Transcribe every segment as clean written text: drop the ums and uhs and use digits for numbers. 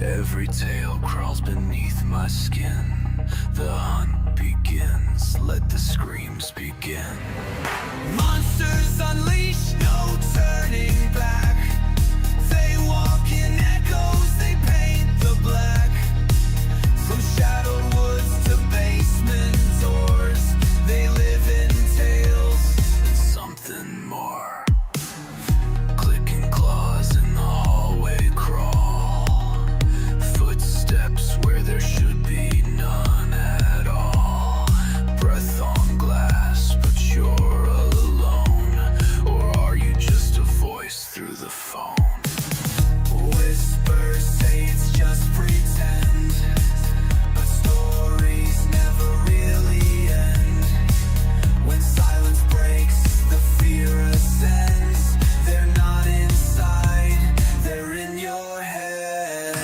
Every tale crawls beneath my skin. The hunt begins, let the screams begin. Monsters unleashed, no turning back. They walk in echoes, they paint the black. From shadowed woods to basement doors, they live in tales and something more. Clicking claws in the hallway crawl. Footsteps where there should be none at all. Breath on glass, but you're alone. Or are you just a voice through the phone? Whispers say it's just pretend, but stories never really end. When silence breaks, the fear ascends. They're not inside, they're in your head.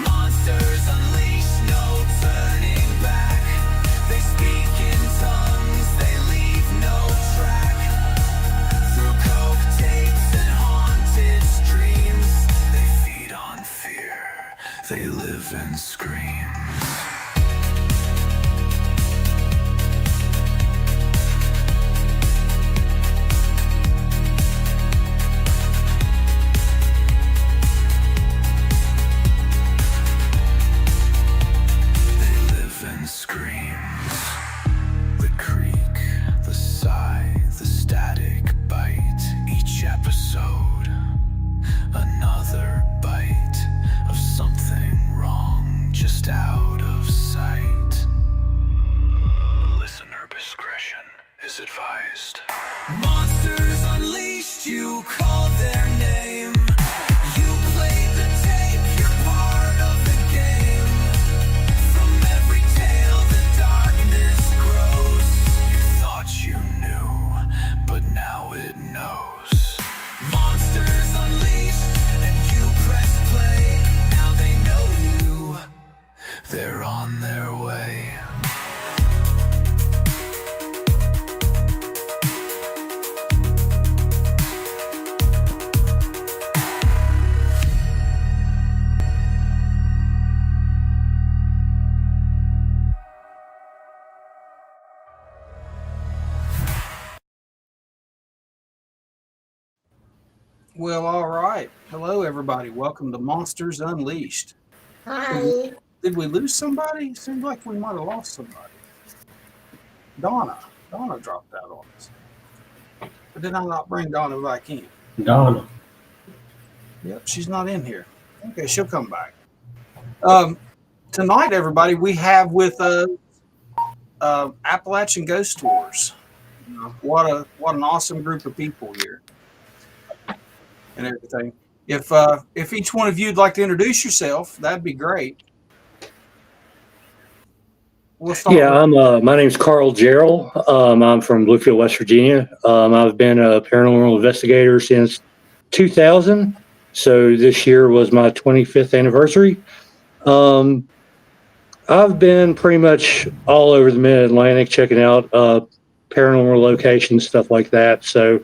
Monsters unleashed, no turning back. They speak in tongues, they leave no track. Through coke tapes and haunted streams, they feed on fear, they live and scream. They live and scream. The creak, the sigh, the static bite. Each episode, another bite of something wrong, just out of sight. Listener discretion is advised. Monsters unleashed, you call their name. You played the tape, you're part of the game. From every tale, the darkness grows. You thought you knew, but now it knows. Monsters unleashed, and you press play. Now they know you. They're on their way. Well, all right. Hello, everybody. Welcome to Monsters Unleashed. Hi. Did we lose somebody? Seems like we might have lost somebody. Donna. Donna dropped out on us. But did I not bring Donna back in? Donna. Yep, she's not in here. Okay, she'll come back. Tonight, everybody, we have with us Appalachian Ghost Tours. What an awesome group of people here and everything. If each one of you'd like to introduce yourself, that'd be great. We'll start. Yeah, my name's Carl Gerald. I'm from Bluefield, West Virginia. I've been a paranormal investigator since 2000. So this year was my 25th anniversary. I've been pretty much all over the Mid-Atlantic checking out paranormal locations, stuff like that. So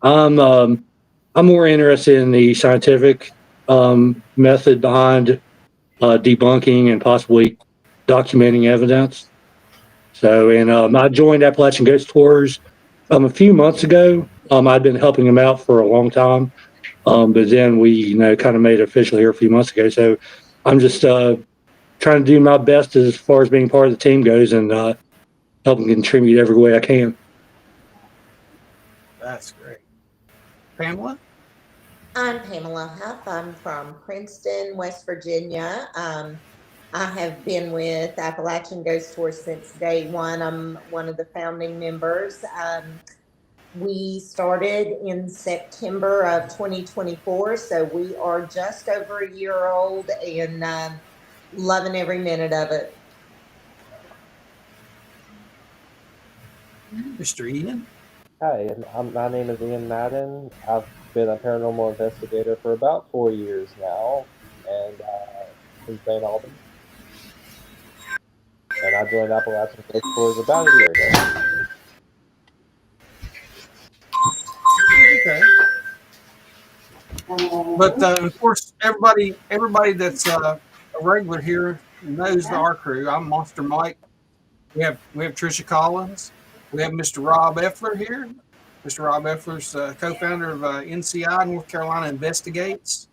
I'm more interested in the scientific method behind debunking and possibly documenting evidence. So, and I joined Appalachian Ghost Tours a few months ago. I'd been helping them out for a long time, but then we, kind of made it official here a few months ago. So, I'm just trying to do my best as far as being part of the team goes and helping contribute every way I can. That's great. Pamela? I'm Pamela Huff. I'm from Princeton, West Virginia. I have been with Appalachian Ghost Tours since day one. I'm one of the founding members. We started in September of 2024, so we are just over a year old and loving every minute of it. Mr. Ian? Hi, my name is Ian Madden. I've been a paranormal investigator for about 4 years now, and in St. Albans. And I joined Appalachian Ghost Tours about a year ago. Okay. But of course, everybody that's regular here knows our crew. I'm Monster Mike. We have Trisha Collins. We have Mr. Rob Effler here. Mr. Rob Effler's co-founder of NCI, North Carolina Investigates.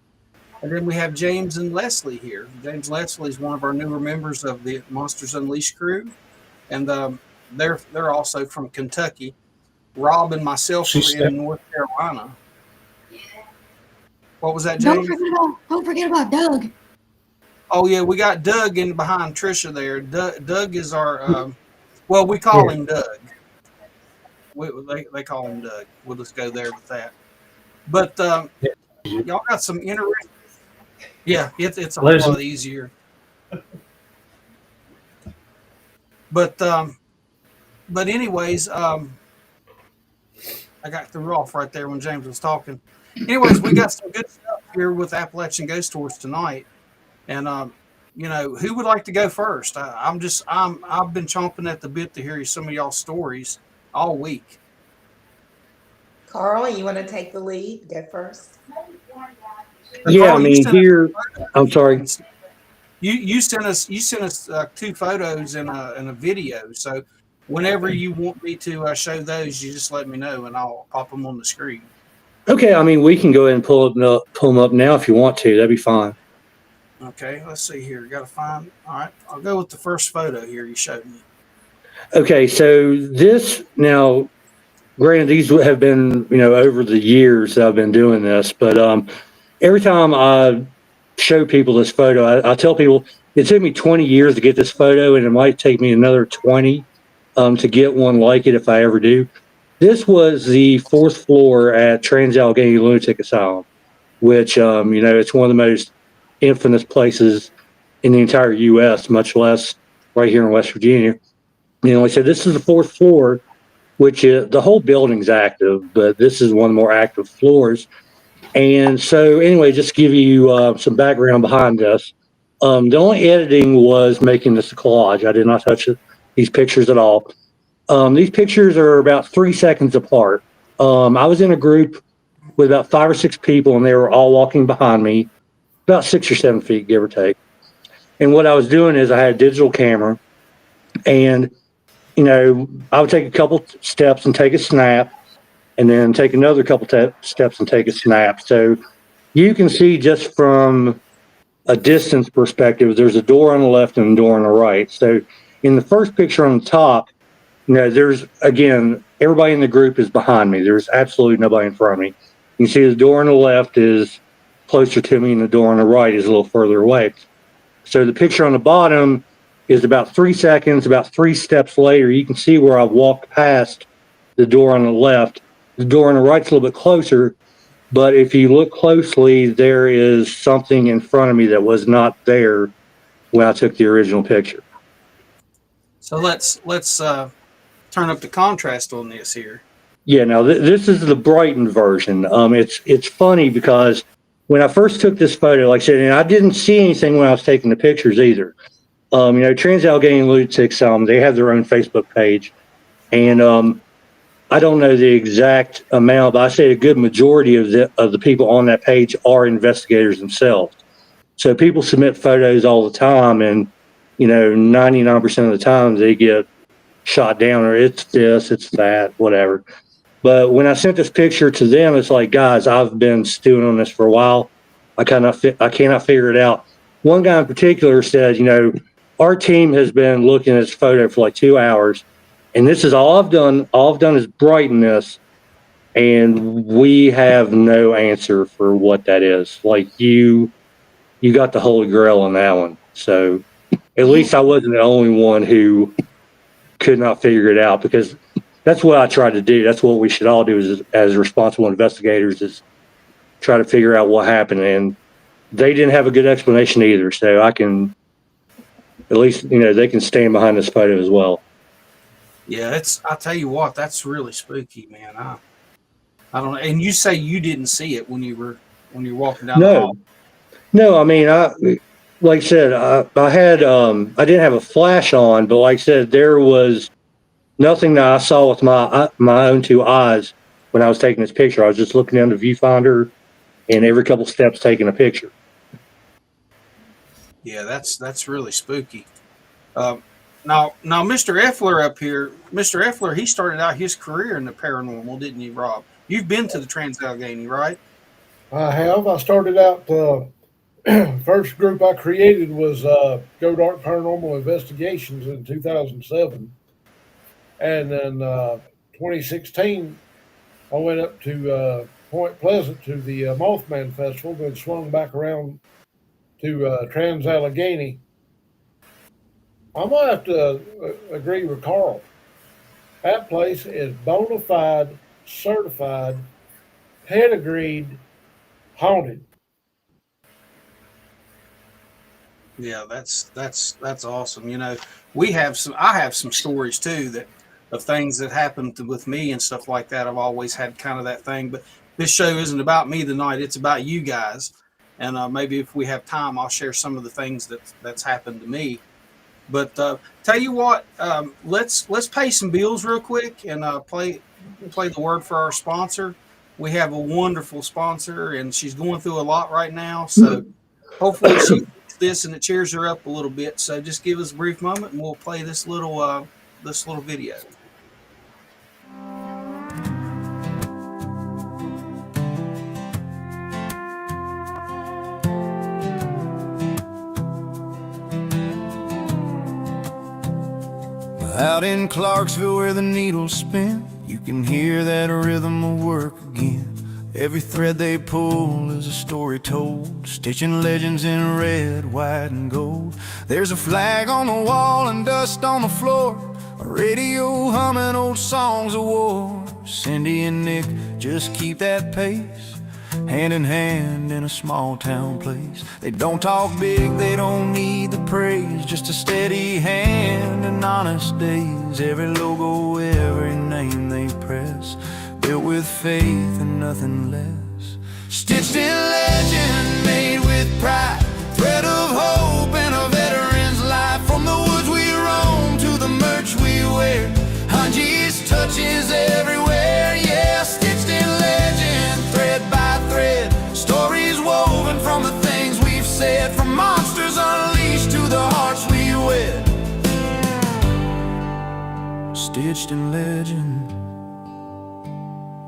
And then we have James and Leslie here. James Leslie is one of our newer members of the Monsters Unleashed crew, and they're also from Kentucky. Rob and myself are in North Carolina. What was that, James? Don't forget about Doug. Oh yeah, we got Doug in behind Trisha there. Doug is our we call him Doug. They call him Doug. We'll just go there with that. But y'all got some interesting. Yeah, it's a whole lot easier. But anyways, I got threw off right there when James was talking. Anyways, we got some good stuff here with Appalachian Ghost Tours tonight, and who would like to go first? I've been chomping at the bit to hear some of y'all's stories all week. Carl, you want to take the lead? Go first. Yeah, Carl, I mean, here. I'm sorry. You sent us 2 photos and a video. So whenever you want me to show those, you just let me know and I'll pop them on the screen. Okay, I mean, we can go ahead and pull them up now if you want to. That'd be fine. Okay, let's see here. Got to find. All right, I'll go with the first photo here you showed me. Okay, so this now, granted, these have been over the years that I've been doing this, but every time I show people this photo, I tell people it took me 20 years to get this photo, and it might take me another 20 to get one like it if I ever do. This was the 4th floor at Trans-Allegheny Lunatic Asylum, which it's one of the most infamous places in the entire U.S., much less right here in West Virginia. Like I said, this is the 4th floor, which is the whole building's active, but this is one of the more active floors. And so anyway, just to give you some background behind this, the only editing was making this a collage. I did not touch these pictures at all. These pictures are about 3 seconds apart. I was in a group with about 5 or 6 people, and they were all walking behind me, about 6 or 7 feet, give or take. And what I was doing is I had a digital camera, and I would take a couple steps and take a snap, and then take another couple steps and take a snap. So you can see just from a distance perspective, there's a door on the left and a door on the right. So in the first picture on the top, there's, again, everybody in the group is behind me. There's absolutely nobody in front of me. You can see the door on the left is closer to me and the door on the right is a little further away. So the picture on the bottom is about 3 seconds, about 3 steps later, you can see where I've walked past the door on the left. The door on the right's a little bit closer, but if you look closely, there is something in front of me that was not there when I took the original picture. So let's turn up the contrast on this here. Yeah, now this is the brightened version. It's funny because when I first took this photo, like I said, and I didn't see anything when I was taking the pictures either. Trans-Allegheny Lunatic Asylum, they have their own Facebook page, and I don't know the exact amount, but I say a good majority of the people on that page are investigators themselves. So people submit photos all the time, and 99% of the time they get shot down, or it's this, it's that, whatever. But when I sent this picture to them, it's like, guys, I've been stewing on this for a while. I cannot figure it out. One guy in particular said, our team has been looking at this photo for like 2 hours, and this is all I've done. All I've done is brighten this, and we have no answer for what that is. Like you got the Holy Grail on that one. So at least I wasn't the only one who could not figure it out, because that's what I tried to do. That's what we should all do as responsible investigators, is try to figure out what happened. And they didn't have a good explanation either. So I can, at least, they can stand behind this photo as well. Yeah, I'll tell you what, that's really spooky, man. I don't know. And you say you didn't see it when you were walking down the hall. No, I mean, like I said, I had, I didn't have a flash on, but like I said, there was nothing that I saw with my own 2 eyes when I was taking this picture. I was just looking down the viewfinder and every couple steps taking a picture. Yeah, that's really spooky. Now, Mr. Effler up here, Mr. Effler, he started out his career in the paranormal, didn't you, Rob? You've been to the Trans-Allegheny, right? I have. I started out, first group I created was Go Dark Paranormal Investigations in 2007. And then 2016, I went up to Point Pleasant to the Mothman Festival, then swung back around to Trans-Allegheny. I might have to agree with Carl. That place is bona fide, certified, pedigreed, haunted. Yeah, that's awesome. You know, I have some stories too that of things that happened with me and stuff like that. I've always had kind of that thing, but this show isn't about me tonight. It's about you guys. And maybe if we have time, I'll share some of the things that's happened to me. But tell you what, let's pay some bills real quick and play the word for our sponsor. We have a wonderful sponsor, and she's going through a lot right now. So hopefully she gets this and it cheers her up a little bit. So just give us a brief moment, and we'll play this little video. Out in Clarksville where the needles spin, you can hear that rhythm of work again. Every thread they pull is a story told, stitching legends in red, white, and gold. There's a flag on the wall and dust on the floor, a radio humming old songs of war. Cindy and Nick just keep that pace, hand in hand in a small town place. They don't talk big, they don't need the praise, just a steady hand and honest days. Every logo, every name they press, built with faith and nothing less. Stitched in legend, made with pride, thread of hope and a veteran's life. From the woods we roam to the merch we wear, Hanji's touches everywhere. Yeah, stitched in legend, thread by thread, stories woven from the things we've said, from monsters unleashed to the hearts we wed. Stitched in legend.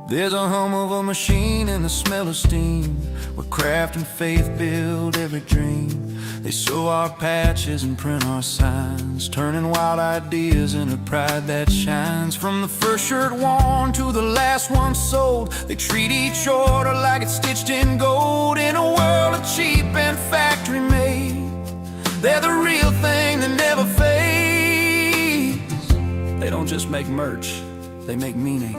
There's a hum of a machine and the smell of steam, where craft and faith build every dream. They sew our patches and print our signs, turning wild ideas into pride that shines. From the first shirt worn to the last one sold, they treat each order like it's stitched in gold. In a world of cheap and factory made, they're the real thing that never fades. They don't just make merch, they make meaning.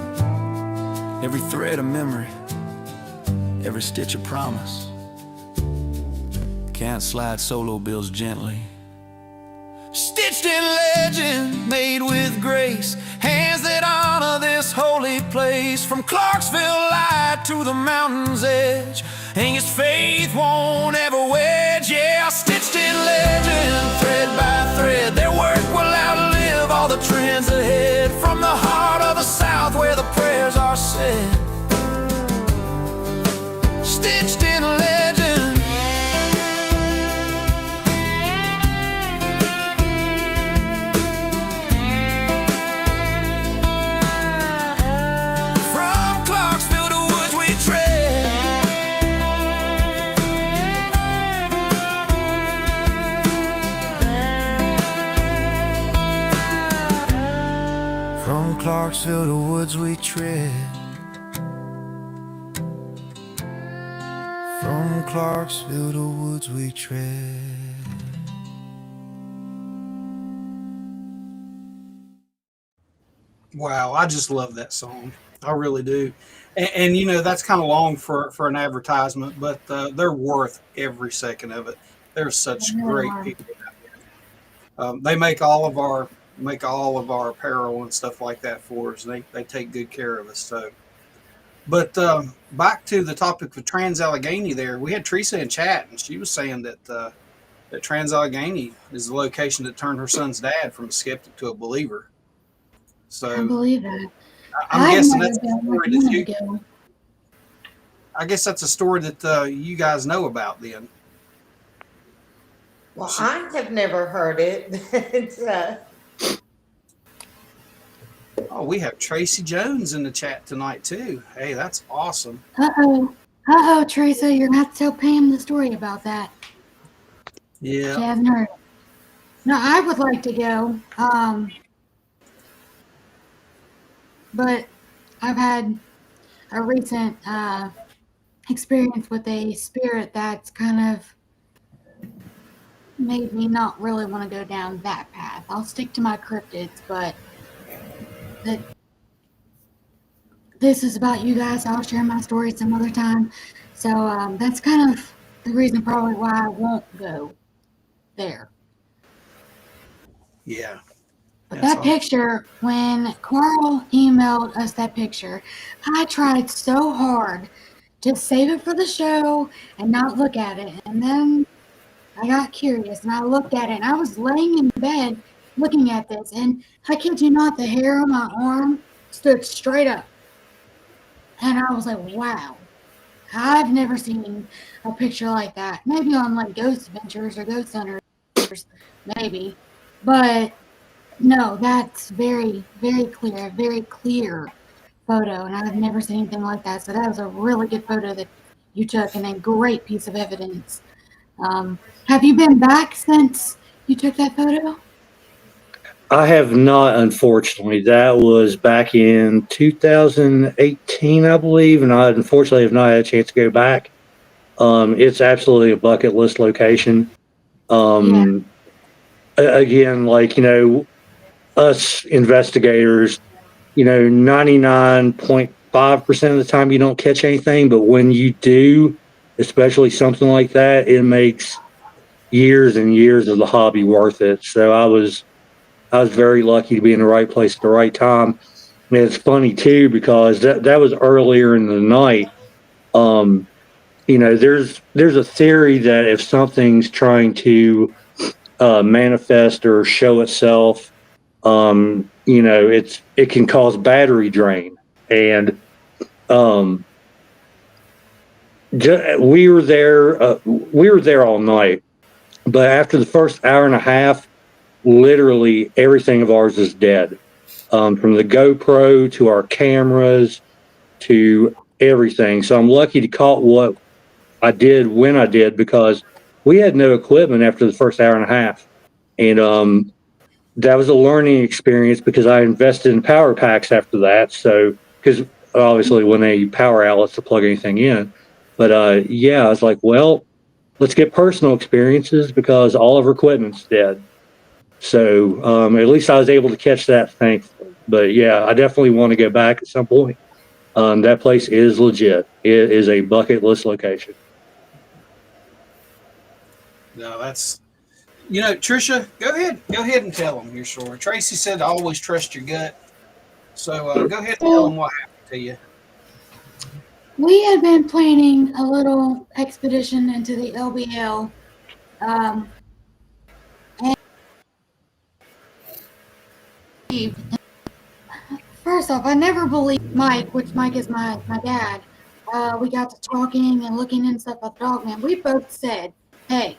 Every thread a memory, every stitch a promise. Can't slide solo bills gently. Stitched in legend, made with grace, hands that honor this holy place. From Clarksville light to the mountain's edge, Angus faith won't ever wedge. Yeah, stitched in legend, thread by thread, their work will outlive all the trends ahead. From the heart of the South where the prayers are said, stitched in legend. From Clarksville to woods we tread, from Clarksville to woods we tread. From Clarksville to woods we tread. Wow, I just love that song. I really do. And you know, that's kind of long for an advertisement, but they're worth every second of it. They're such great people out there. They make all of our apparel and stuff like that for us. They take good care of us. So, but back to the topic of Trans-Allegheny there, we had Teresa in chat, and she was saying that that Trans-Allegheny is the location that turned her son's dad from a skeptic to a believer. So I believe that. I'm guessing that's a might story have been that like a month ago. I guess that's a story that you guys know about then. Well, I have never heard it. But, Oh, we have Tracy Jones in the chat tonight too. Hey, that's awesome. Uh-oh, Teresa, you're gonna have to tell Pam the story about that. Yeah. She hasn't heard it. No, I would like to go. But I've had a recent experience with a spirit that's kind of made me not really want to go down that path. I'll stick to my cryptids, but this is about you guys. I'll share my story some other time. So that's kind of the reason probably why I won't go there. Yeah. But That's that picture, when Carl emailed us that picture, I tried so hard to save it for the show and not look at it. And then I got curious and I looked at it and I was laying in bed looking at this. And I kid you not, the hair on my arm stood straight up. And I was like, wow, I've never seen a picture like that. Maybe on like Ghost Adventures or Ghost Hunters, maybe. But no, that's very, very clear photo. And I've never seen anything like that. So that was a really good photo that you took and a great piece of evidence. Have you been back since you took that photo? I have not, unfortunately. That was back in 2018, I believe, and I unfortunately have not had a chance to go back. It's absolutely a bucket list location. Again, like, us investigators, 99.5% of the time you don't catch anything, but when you do, especially something like that, it makes years and years of the hobby worth it. So I was very lucky to be in the right place at the right time. And it's funny too, because that was earlier in the night. There's a theory that if something's trying to manifest or show itself, it can cause battery drain. And we were there all night, but after the first hour and a half, literally everything of ours is dead, from the GoPro to our cameras to everything. So I'm lucky to caught what I did when I did, because we had no equipment after the first hour and a half. And that was a learning experience, because I invested in power packs after that. So, because obviously when they power outlets to plug anything in. But I was like, well, let's get personal experiences, because all of our equipment's dead. So at least I was able to catch that, thankfully. But yeah, I definitely want to go back at some point. That place is legit. It is a bucket list location. No, that's, Trisha, go ahead and tell them your story. Tracy said always trust your gut. So go ahead and tell them what happened to you. We had been planning a little expedition into the LBL. And first off, I never believed Mike, which Mike is my dad. We got to talking and looking and stuff about the Dogman. We both said, hey,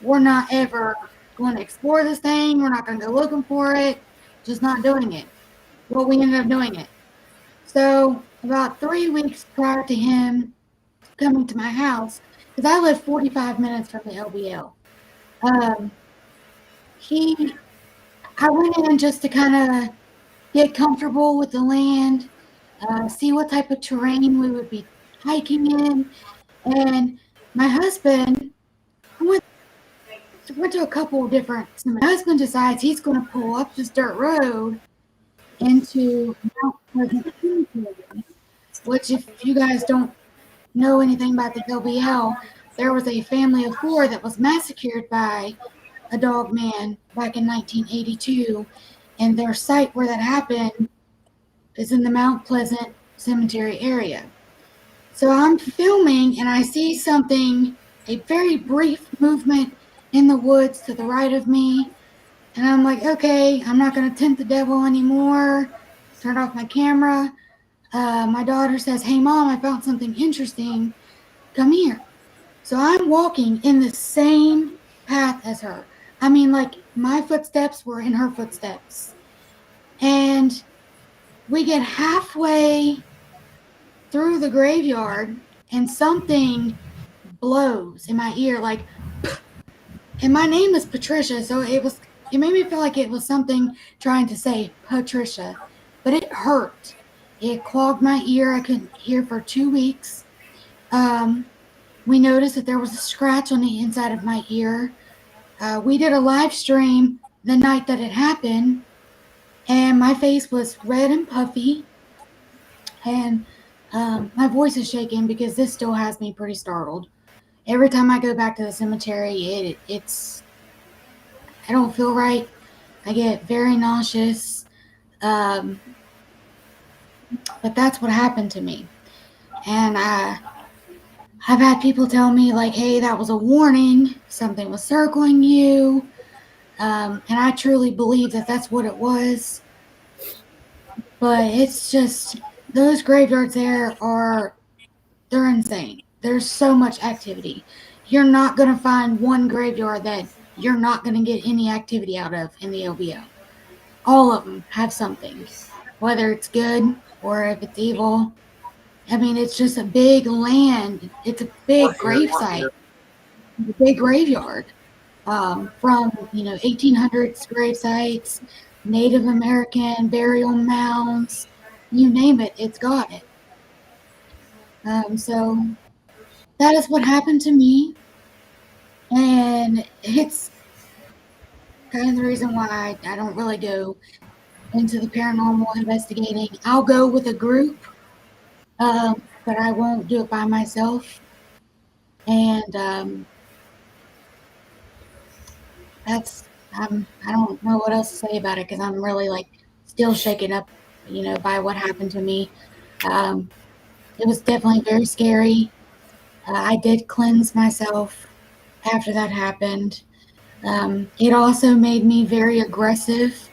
we're not ever going to explore this thing. We're not going to go looking for it. Just not doing it. Well, we ended up doing it. So about 3 weeks prior to him coming to my house, because I live 45 minutes from the LBL, I went in just to kind of get comfortable with the land, see what type of terrain we would be hiking in. And my husband went to a couple of different. So my husband decides he's going to pull up this dirt road into Mount Pleasant Cemetery, which, if you guys don't know anything about the LBL, there was a family of 4 that was massacred by a Dogman back in 1982, and their site where that happened is in the Mount Pleasant Cemetery area. So I'm filming and I see something, a very brief movement in the woods to the right of me, and I'm like, okay, I'm not going to tempt the devil anymore. Turn off my camera. My daughter says, hey mom, I found something interesting. Come here. So I'm walking in the same path as her. I mean, like, my footsteps were in her footsteps. And we get halfway through the graveyard and something blows in my ear, like, and my name is Patricia, so it made me feel like it was something trying to say Patricia, but it hurt. It clogged my ear. I couldn't hear for 2 weeks. We noticed that there was a scratch on the inside of my ear. We did a live stream the night that it happened, and my face was red and puffy, and my voice is shaking because this still has me pretty startled. Every time I go back to the cemetery, it's I don't feel right. I get very nauseous. But that's what happened to me. And I've had people tell me, like, hey, that was a warning. Something was circling you. And I truly believe that that's what it was. But it's just, those graveyards there they're insane. There's so much activity. You're not going to find one graveyard that you're not going to get any activity out of in the LVO. All of them have something, whether it's good or if it's evil. I mean, it's just a big land. It's a big grave site, a big graveyard. From 1800s grave sites, Native American burial mounds, you name it, it's got it. So that is what happened to me, and it's kind of the reason why I don't really go into the paranormal investigating. I'll go with a group, but I won't do it by myself. And I don't know what else to say about it because I'm really like still shaken up, by what happened to me. It was definitely very scary. I did cleanse myself after that happened. It also made me very aggressive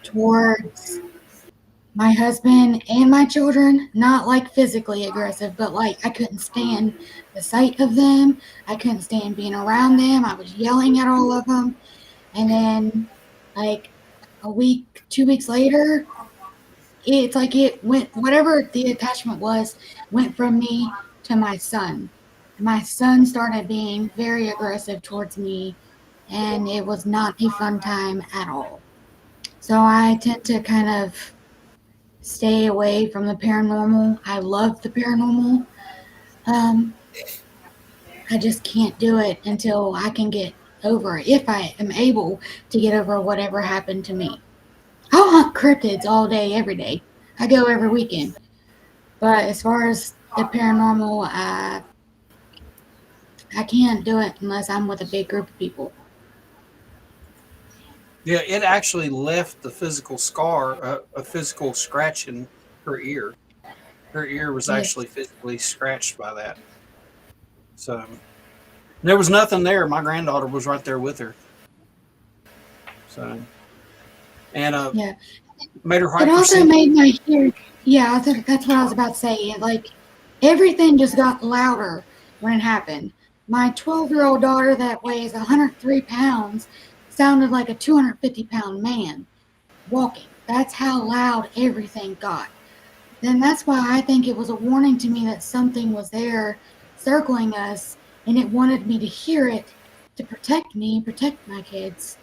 towards my husband and my children, not like physically aggressive, but like I couldn't stand the sight of them. I couldn't stand being around them. I was yelling at all of them. And then like a week, 2 weeks later, it's like it went, whatever the attachment was, went from me to my son. My son started being very aggressive towards me, and it was not a fun time at all. So I tend to kind of stay away from the paranormal. I love the paranormal. I just can't do it until I can get over it, if I am able to get over whatever happened to me. I'll hunt cryptids all day, every day. I go every weekend. But as far as the paranormal, I can't do it unless I'm with a big group of people. Yeah, it actually left the physical scar, a physical scratch in her ear. Her ear was actually physically scratched by that. So there was nothing there. My granddaughter was right there with her. So, and Yeah. made her It also hypersensitive. made my ear. Yeah, that's what I was about to say. Like everything just got louder when it happened. My 12-year-old daughter that weighs 103 pounds sounded like a 250-pound man walking. That's how loud everything got. Then that's why I think it was a warning to me that something was there circling us, and it wanted me to hear it to protect me, protect my kids,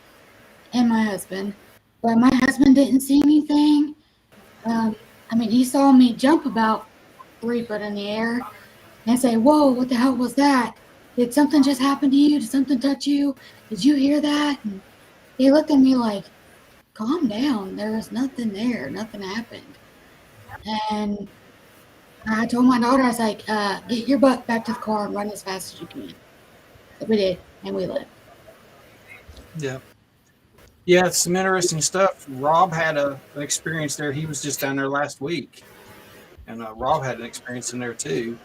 and my husband. But my husband didn't see anything. He saw me jump about 3 foot in the air and say, "Whoa, what the hell was that? Did something just happen to you? Did something touch you? Did you hear that?" And he looked at me like, "Calm down. There was nothing there. Nothing happened." And I told my daughter, I was like, "Get your butt back to the car and run as fast as you can." So we did, and we left. Yeah. Yeah, it's some interesting stuff. Rob had an experience there. He was just down there last week. And Rob had an experience in there too.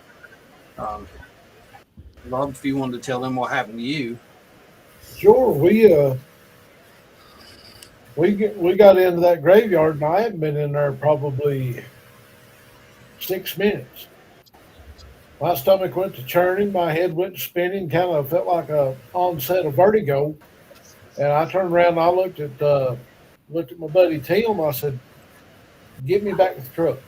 Rob, if you wanted to tell them what happened to you. Sure, we got into that graveyard, and I hadn't been in there probably 6 minutes. My stomach went to churning, my head went to spinning, kind of felt like a onset of vertigo. And I turned around and I looked at my buddy Tim. I said, "Get me back to the truck."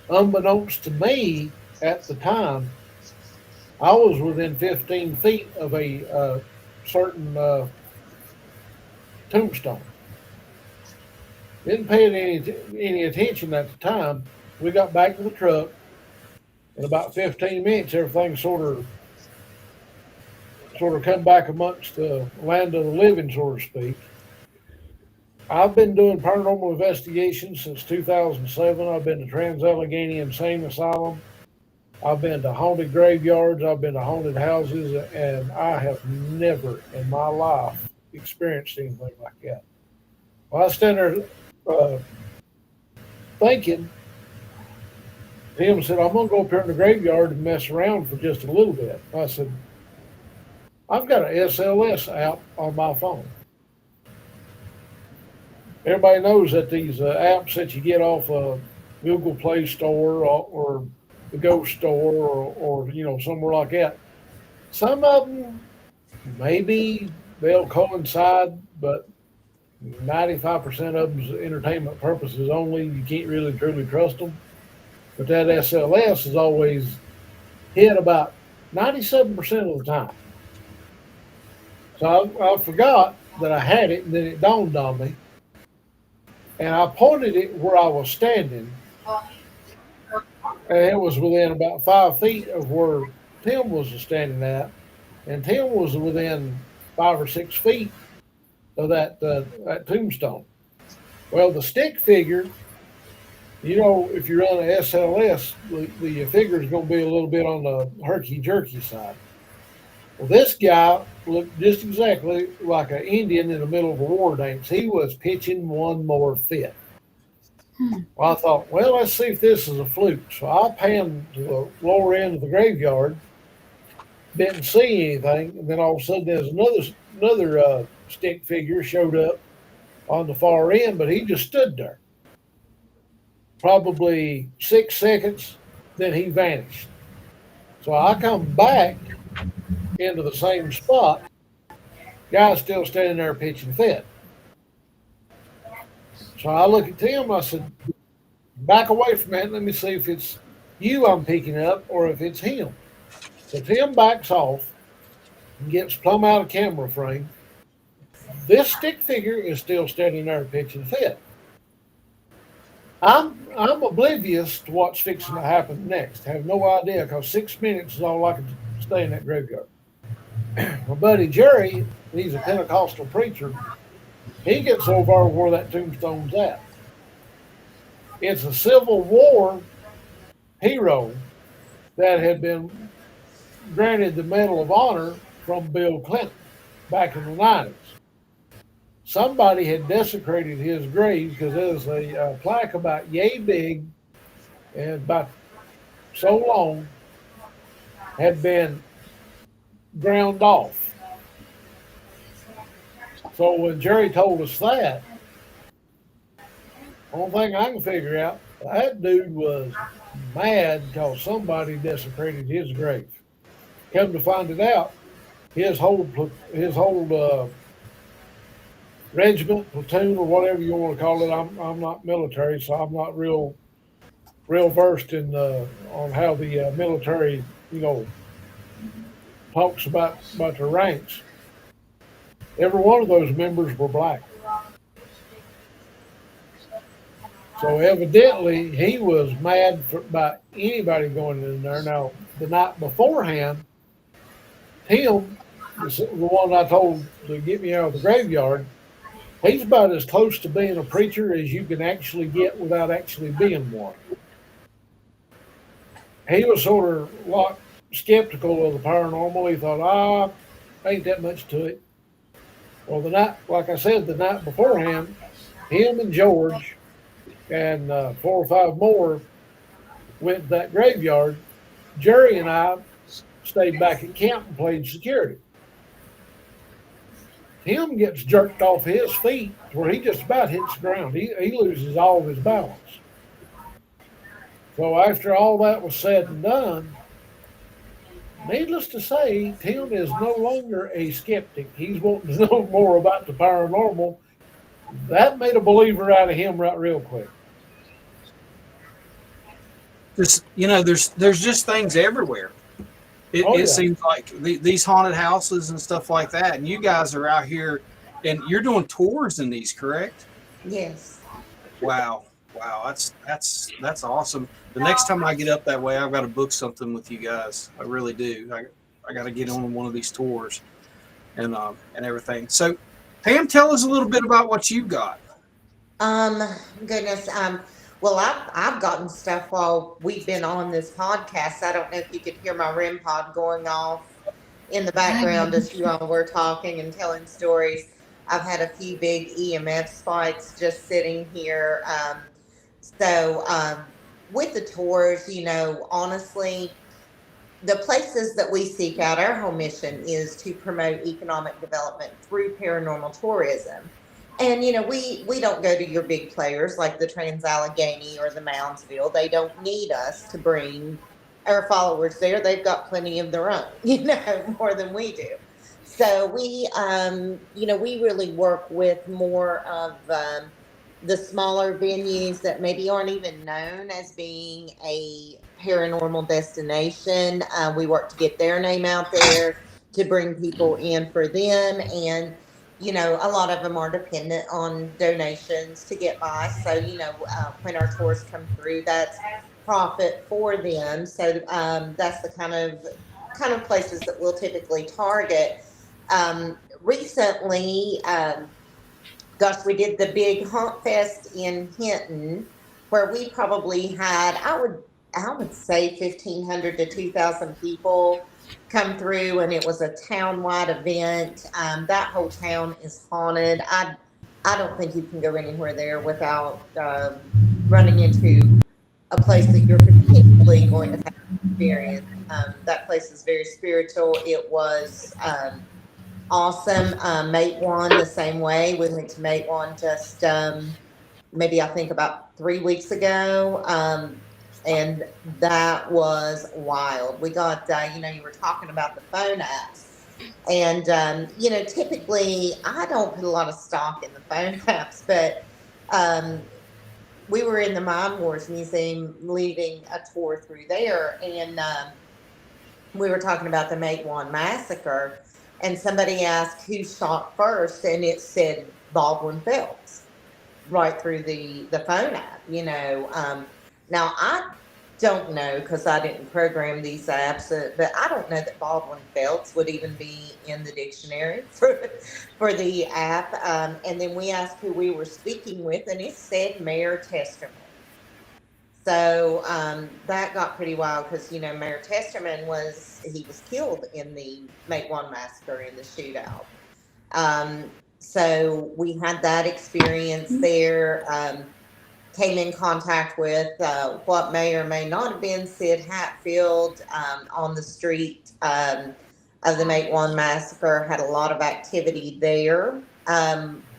Unbeknownst to me at the time, I was within 15 feet of a certain tombstone. Didn't pay it any attention at the time. We got back to the truck. In about 15 minutes, everything sort of come back amongst the land of the living, so to speak. I've been doing paranormal investigations since 2007. I've been to Trans-Allegheny Insane Asylum. I've been to haunted graveyards. I've been to haunted houses, and I have never in my life experienced anything like that. Well, I was standing there thinking, Tim said, "I'm going to go up here in the graveyard and mess around for just a little bit." I said, "I've got an SLS app on my phone." Everybody knows that these apps that you get off of Google Play Store or the Ghost Store or somewhere like that, some of them maybe they'll coincide, but 95% of them's entertainment purposes only. You can't really truly trust them. But that SLS is always hit about 97% of the time. So I forgot that I had it, and then it dawned on me. And I pointed it where I was standing, and it was within about 5 feet of where Tim was standing at, and Tim was within 5 or 6 feet of that tombstone. Well, the stick figure, if you run an SLS, the figure is going to be a little bit on the herky-jerky side. Well, this guy looked just exactly like an Indian in the middle of a war dance. He was pitching one more fit. Well, I thought, well, let's see if this is a fluke. So I panned to the lower end of the graveyard, didn't see anything, and then all of a sudden there's another stick figure showed up on the far end, but he just stood there. Probably 6 seconds, then he vanished. So I come back into the same spot. Guy's still standing there pitching fit. So I look at Tim, I said, "Back away from that, let me see if it's you I'm picking up or if it's him." So Tim backs off and gets plumb out of camera frame. This stick figure is still standing there pitching fit. I'm oblivious to what's fixing to happen next. I have no idea, because 6 minutes is all I can stay in that graveyard. My buddy Jerry, he's a Pentecostal preacher. He gets over where that tombstone's at. It's a Civil War hero that had been granted the Medal of Honor from Bill Clinton back in the 90s. Somebody had desecrated his grave because there's a plaque about yay big and about so long had been ground off. So when Jerry told us that, only thing I can figure out, that dude was mad because somebody desecrated his grave. Come to find it out, his whole regiment, platoon, or whatever you want to call it. I'm not military, so I'm not real versed in on how the military, talks about their ranks. Every one of those members were black. So evidently he was mad about anybody going in there. Now, the night beforehand, Tim, the one I told to get me out of the graveyard, he's about as close to being a preacher as you can actually get without actually being one. He was sort of like skeptical of the paranormal. He thought, ain't that much to it. Well, like I said, the night beforehand, him and George and 4 or 5 more went to that graveyard. Jerry and I stayed back at camp and played security. Tim gets jerked off his feet where he just about hits the ground. He loses all of his balance. So after all that was said and done, needless to say, Tim is no longer a skeptic. He's wanting to know more about the paranormal. That made a believer out of him right real quick. Just, you know, there's just things everywhere. It, Oh it yeah. seems like these haunted houses and stuff like that. And you guys are out here, and you're doing tours in these, correct? Yes. Wow, wow, that's awesome. The next time I get up that way, I've got to book something with you guys. I really do. I got to get on one of these tours and everything. So, Pam, tell us a little bit about what you've got. Um, Goodness. Well, I've gotten stuff while we've been on this podcast. I don't know if you could hear my REM pod going off in the background as you all were talking and telling stories. I've had a few big EMF spikes just sitting here. So with the tours, you know, honestly, the places that we seek out, our whole mission is to promote economic development through paranormal tourism. And you know, we don't go to your big players like the Trans-Allegheny or the Moundsville. They don't need us to bring our followers there. They've got plenty of their own, you know, more than we do. So you know, we really work with more of the smaller venues that maybe aren't even known as being a paranormal destination. We work to get their name out there, to bring people in for them. And, you know, a lot of them are dependent on donations to get by. So, you know, when our tours come through, that's profit for them. So that's the kind of places that we'll typically target. Recently, gosh, we did the big Haunt Fest in Hinton, where we probably had, I would say 1,500 to 2,000 people come through, and it was a town-wide event. That whole town is haunted. I don't think you can go anywhere there without running into a place that you're potentially going to have an experience. That place is very spiritual. It was awesome. Mate One the same way. We went to Mate One just maybe I think about 3 weeks ago. And that was wild. We got, you know, you were talking about the phone apps. And, you know, typically I don't put a lot of stock in the phone apps, but we were in the Mine Wars Museum leading a tour through there. And we were talking about the Mate One massacre. And somebody asked who shot first, and it said Baldwin Phelps right through the phone app, you know. Now, I don't know because I didn't program these apps, but I don't know that Baldwin Phelps would even be in the dictionary for the app. And then we asked who we were speaking with, and it said Mayor Testerman. So that got pretty wild because, you know, Mayor Testerman was killed in the Make One massacre in the shootout. So we had that experience there. Came in contact with what may or may not have been Sid Hatfield on the street of the Make One massacre. Had a lot of activity there.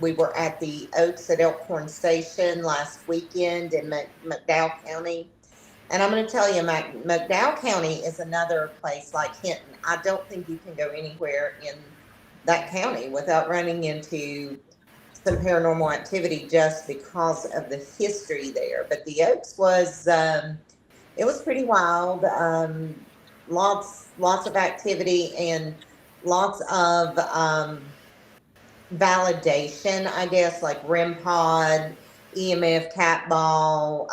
We were at the Oaks at Elkhorn Station last weekend in McDowell County. And I'm going to tell you, McDowell County is another place like Hinton. I don't think you can go anywhere in that county without running into some paranormal activity just because of the history there. But the Oaks was, it was pretty wild. Lots of activity and lots of validation, I guess, like REM pod, EMF, cat ball,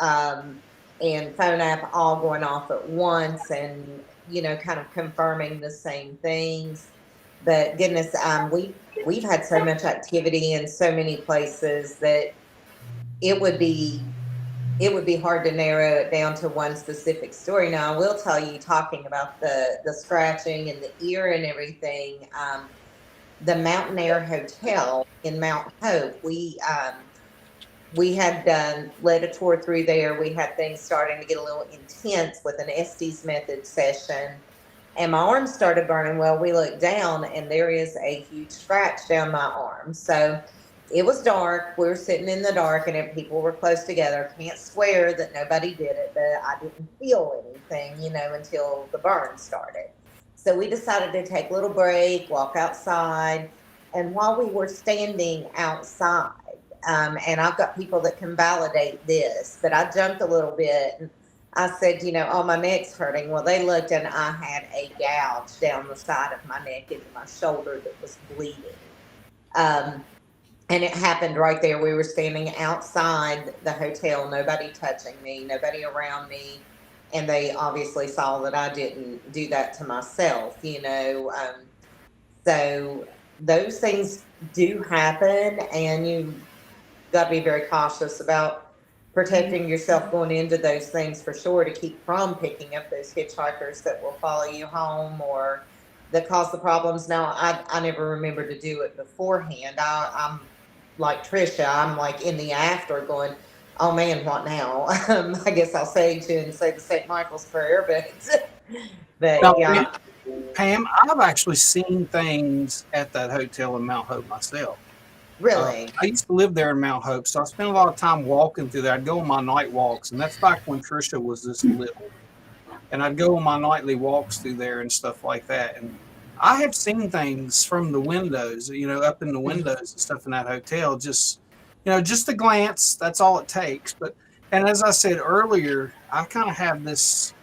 and phone app all going off at once, and you know, kind of confirming the same things. But goodness, we've had so much activity in so many places that it would be hard to narrow it down to one specific story. Now, I will tell you, talking about the scratching and the ear and everything, the Mountain Air Hotel in Mount Hope, we had led a tour through there. We had things starting to get a little intense with an Estes method session, and my arm started burning. Well, we looked down, and there is a huge scratch down my arm. So it was dark. We were sitting in the dark, and people were close together. Can't swear that nobody did it, but I didn't feel anything, you know, until the burn started. So we decided to take a little break, walk outside. And while we were standing outside, and I've got people that can validate this, but I jumped a little bit and I said, oh, my neck's hurting. Well, they looked and I had a gouge down the side of my neck into my shoulder that was bleeding. And it happened right there. We were standing outside the hotel, nobody touching me, nobody around me. And they obviously saw that I didn't do that to myself, So those things do happen, and you got to be very cautious about protecting yourself going into those things for sure, to keep from picking up those hitchhikers that will follow you home or that cause the problems. Now, I never remember to do it beforehand. I'm like Trisha, I'm like in the after going, oh man, what now? I guess I'll sage you and say the St. Michael's prayer, but Now, yeah. Pam, I've actually seen things at that hotel in Mount Hope myself. Really? I used to live there in Mount Hope, so I spent a lot of time walking through there. I'd go on my night walks, and that's back when Trisha was this little. And I'd go on my nightly walks through there and stuff like that. And I have seen things from the windows, up in the windows and stuff in that hotel. Just a glance. That's all it takes. And as I said earlier, I kind of have this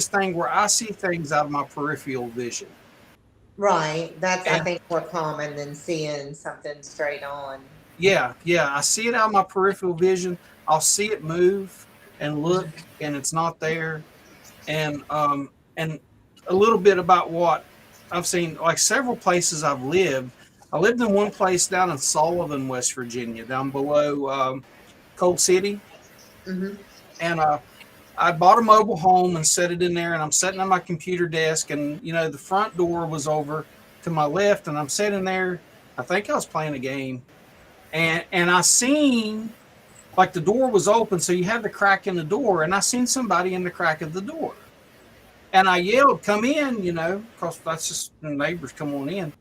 thing where I see things out of my peripheral vision. Right. That's, I think, more common than seeing something straight on. Yeah. I see it out of my peripheral vision. I'll see it move and look, and it's not there. And a little bit about what I've seen, like several places I've lived. I lived in one place down in Sullivan, West Virginia, down below Coal City. Mm-hmm. And I bought a mobile home and set it in there, and I'm sitting at my computer desk, and the front door was over to my left, and I'm sitting there. I think I was playing a game, and I seen, like, the door was open, so you had the crack in the door, and I seen somebody in the crack of the door. And I yelled, come in, because that's just the neighbors come on in.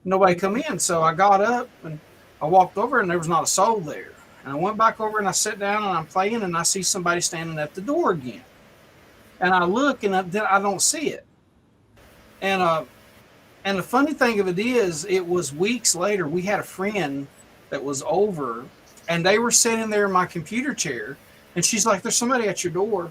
Nobody come in. So I got up and I walked over, and there was not a soul there. And I went back over and I sat down and I'm playing, and I see somebody standing at the door again. And I look and I don't see it. And the funny thing of it is, it was weeks later, we had a friend that was over, and they were sitting there in my computer chair, and she's like, there's somebody at your door.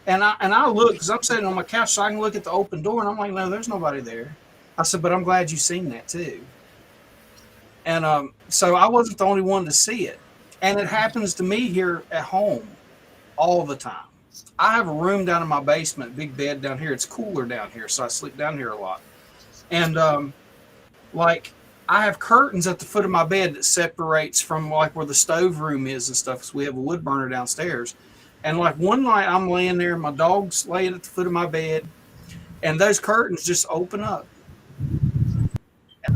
And I look, because I'm sitting on my couch, so I can look at the open door, and I'm like, no, there's nobody there. I said, but I'm glad you've seen that too. And so I wasn't the only one to see it. And it happens to me here at home all the time. I have a room down in my basement, big bed down here. It's cooler down here, so I sleep down here a lot. And I have curtains at the foot of my bed that separates from like where the stove room is and stuff, because we have a wood burner downstairs. And like one night I'm laying there, my dog's laying at the foot of my bed, and those curtains just open up and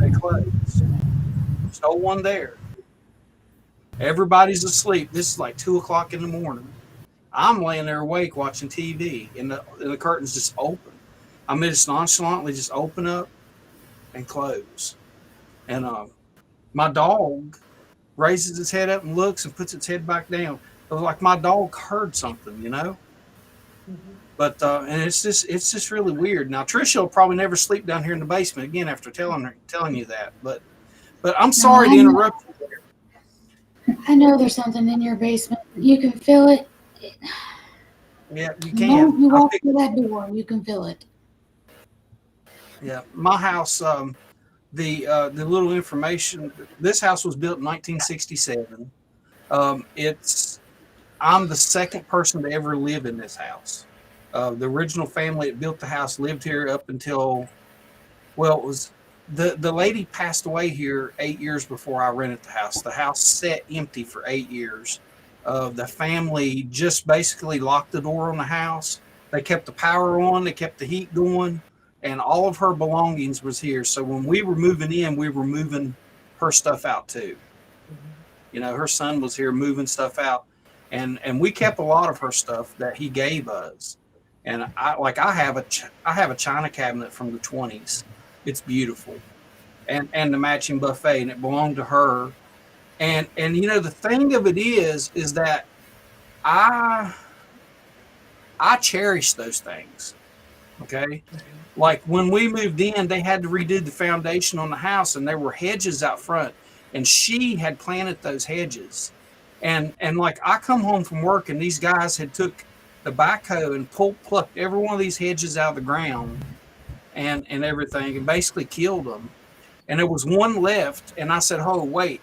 they close. There's no one there. Everybody's asleep. This is like 2:00 in the morning. I'm laying there awake watching TV, and the curtains just open. I mean, just nonchalantly just open up and close. And my dog raises its head up and looks and puts its head back down. It was like my dog heard something, Mm-hmm. But and it's just really weird. Now Trisha will probably never sleep down here in the basement again after telling you that. But I'm sorry to interrupt you there. I know there's something in your basement. You can feel it. Yeah, you can. You walk through that door, you can feel it. Yeah, my house. The little information. This house was built in 1967. I'm the second person to ever live in this house. The original family that built the house lived here up until, well, it was the lady passed away here 8 years before I rented the house. The house sat empty for 8 years. The family just basically locked the door on the house. They kept the power on, they kept the heat going, and all of her belongings was here. So when we were moving in, we were moving her stuff out too. Her son was here moving stuff out. And we kept a lot of her stuff that he gave us. And I have a china cabinet from the 20s. It's beautiful. And the matching buffet, and it belonged to her. And the thing of it is that I cherish those things. Okay. Like when we moved in, they had to redo the foundation on the house, and there were hedges out front, and she had planted those hedges. And like I come home from work, and these guys had took the backhoe and plucked every one of these hedges out of the ground and everything, and basically killed them. And there was one left, and I said, "Oh, wait."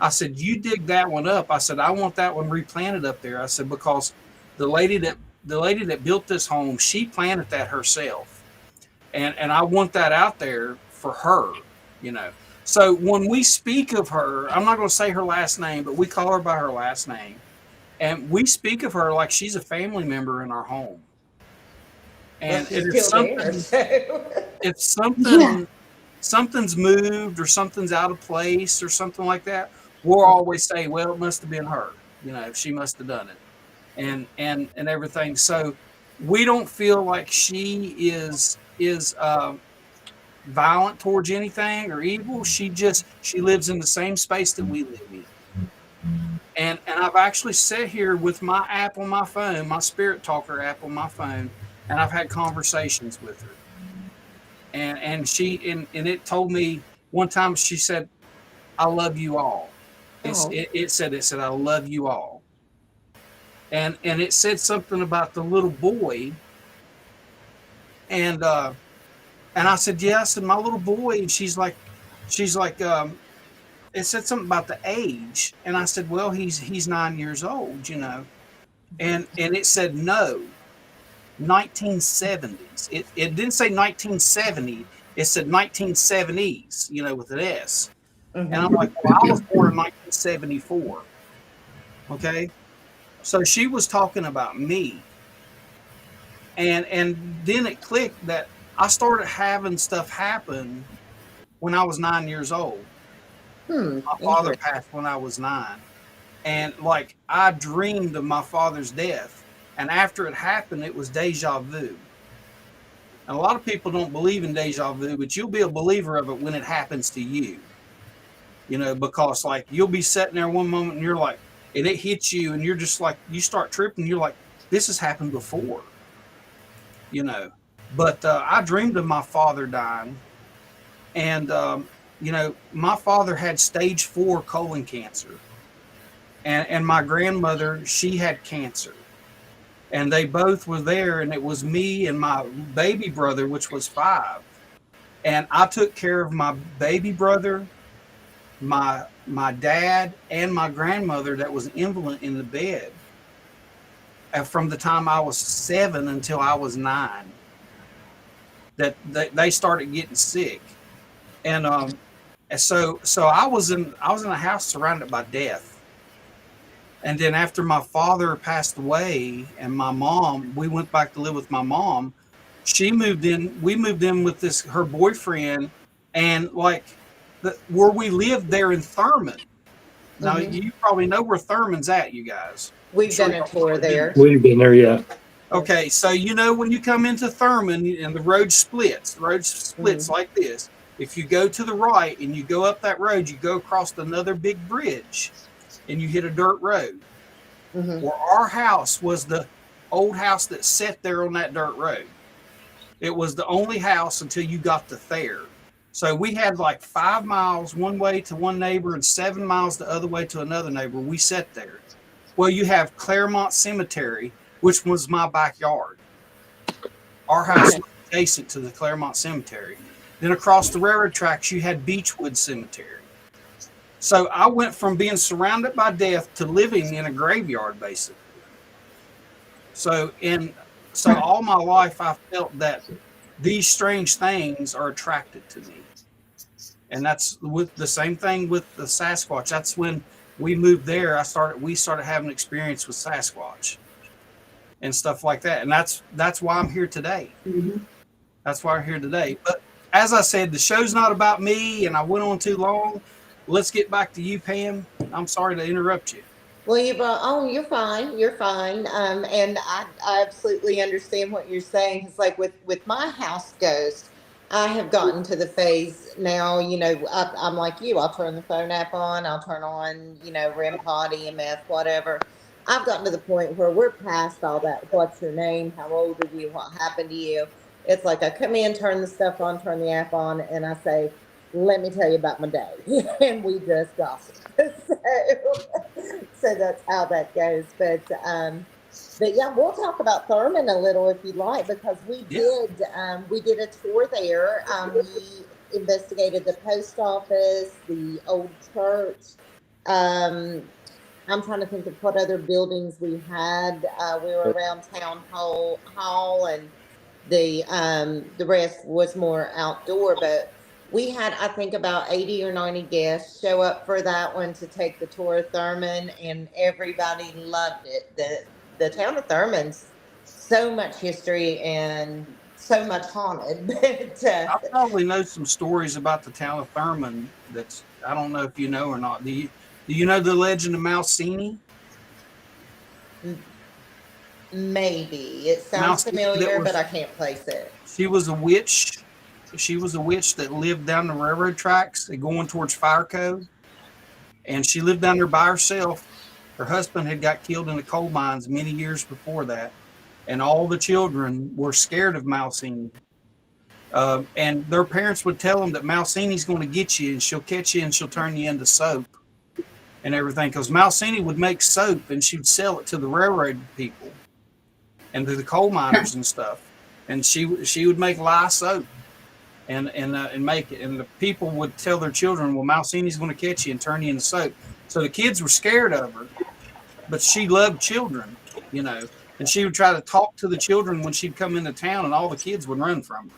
I said, "You dig that one up." I said, "I want that one replanted up there." I said, "Because the lady that built this home, she planted that herself, and I want that out there for her, you know." So when we speak of her, I'm not going to say her last name, but we call her by her last name, and we speak of her like she's a family member in our home. Well, And she's if still there, something, so. if Yeah. something's moved or something's out of place or something like that, we'll always say, "Well, it must have been her. You know, she must have done it," and everything. So we don't feel like she is violent towards anything or evil. She lives in the same space that we live in. And I've actually sat here with my app on my phone, my Spirit Talker app on my phone, and I've had conversations with her. And it told me one time, she said, "I love you all." Oh. It said, "I love you all." And it said something about the little boy, and and I said, "Yeah." I said, "My little boy," and she's like, it said something about the age, and I said, "Well, he's 9 years old, you know." And it said, "No, 1970s." It didn't say 1970. It said 1970s, you know, with an S. And I'm Mm-hmm. like, "Well, I was born in 1974." Okay. So she was talking about me. And then it clicked that I started having stuff happen when I was 9 years old. My father Interesting. passed when I was 9. And like I dreamed of my father's death. And after it happened, it was deja vu. And a lot of people don't believe in deja vu, but you'll be a believer of it when it happens to you. You know, because like you'll be sitting there one moment and you're like, and it hits you, and you're just like, you start tripping. You're like, this has happened before, you know. But I dreamed of my father dying, and you know, my father had stage 4 colon cancer, and my grandmother, she had cancer, and they both were there, and it was me and my baby brother, which was 5, and I took care of my baby brother, my dad, and my grandmother that was an invalid in the bed, from the time I was 7 until I was 9. That they started getting sick, and so I was in a house surrounded by death. And then after my father passed away, and my mom, we went back to live with my mom. She moved in. We moved in with this her boyfriend, and like where we lived there in Thurman. Now Mm-hmm. you probably know where Thurman's at, you guys. I'm We've sure done a y'all tour probably been there. there. We've been there, yeah. Okay, so you know when you come into Thurman and the road splits Mm-hmm. like this. If you go to the right and you go up that road, you go across another big bridge and you hit a dirt road. Mm-hmm. Where our house was the old house that sat there on that dirt road. It was the only house until you got to Thayer. So we had like 5 miles one way to one neighbor and 7 miles the other way to another neighbor. We sat there. Well, you have Claremont Cemetery, which was my backyard. Our house Okay. was adjacent to the Claremont Cemetery. Then across the railroad tracks, you had Beechwood Cemetery. So I went from being surrounded by death to living in a graveyard, basically. So in so all my life, I felt that these strange things are attracted to me, and that's with the same thing with the Sasquatch. That's when we moved there. We started having experience with Sasquatch and stuff like that, and that's why I'm here today. That's why I'm here today. But as I said, the show's not about me, and I went on too long. Let's get back to you, Pam. I'm sorry to interrupt you. Well, oh, you're fine. You're fine. And I absolutely understand what you're saying. It's like with my house ghost, I have gotten to the phase now, I'm like you. I'll turn the phone app on. I'll turn on, REM pod, EMF, whatever. I've gotten to the point where we're past all that. What's your name? How old are you? What happened to you? It's like I come in, turn the stuff on, turn the app on, and I say, "Let me tell you about my day," and we just gossip. So that's how that goes. But yeah, we'll talk about Thurman a little if you like, because Yeah. we did a tour there. We investigated the post office, the old church. Um, I'm trying to think of what other buildings we had. We were around town hall, and the rest was more outdoor. But we had, I think, about 80 or 90 guests show up for that one to take the tour of Thurman, and everybody loved it. The town of Thurman's so much history and so much haunted. I probably know some stories about the town of Thurman that's, I don't know if you know or not. Do you know the legend of Malsini? Maybe it sounds Malsini that familiar, but was I can't place it. she was a witch. She was a witch that lived down the railroad tracks going towards Fire Cove, and she lived down there by herself. Her husband had got killed in the coal mines many years before that, and all the children were scared of Malsini. And their parents would tell them that Malsini's going to get you, and she'll catch you, and she'll turn you into soap and everything. Because Malsini would make soap, and she'd sell it to the railroad people and to the coal miners and stuff. And she would make lye soap and make it. And the people would tell their children, "Well, Malsini's going to catch you and turn you into soap." So the kids were scared of her, but she loved children, you know. And she would try to talk to the children when she'd come into town, and all the kids would run from her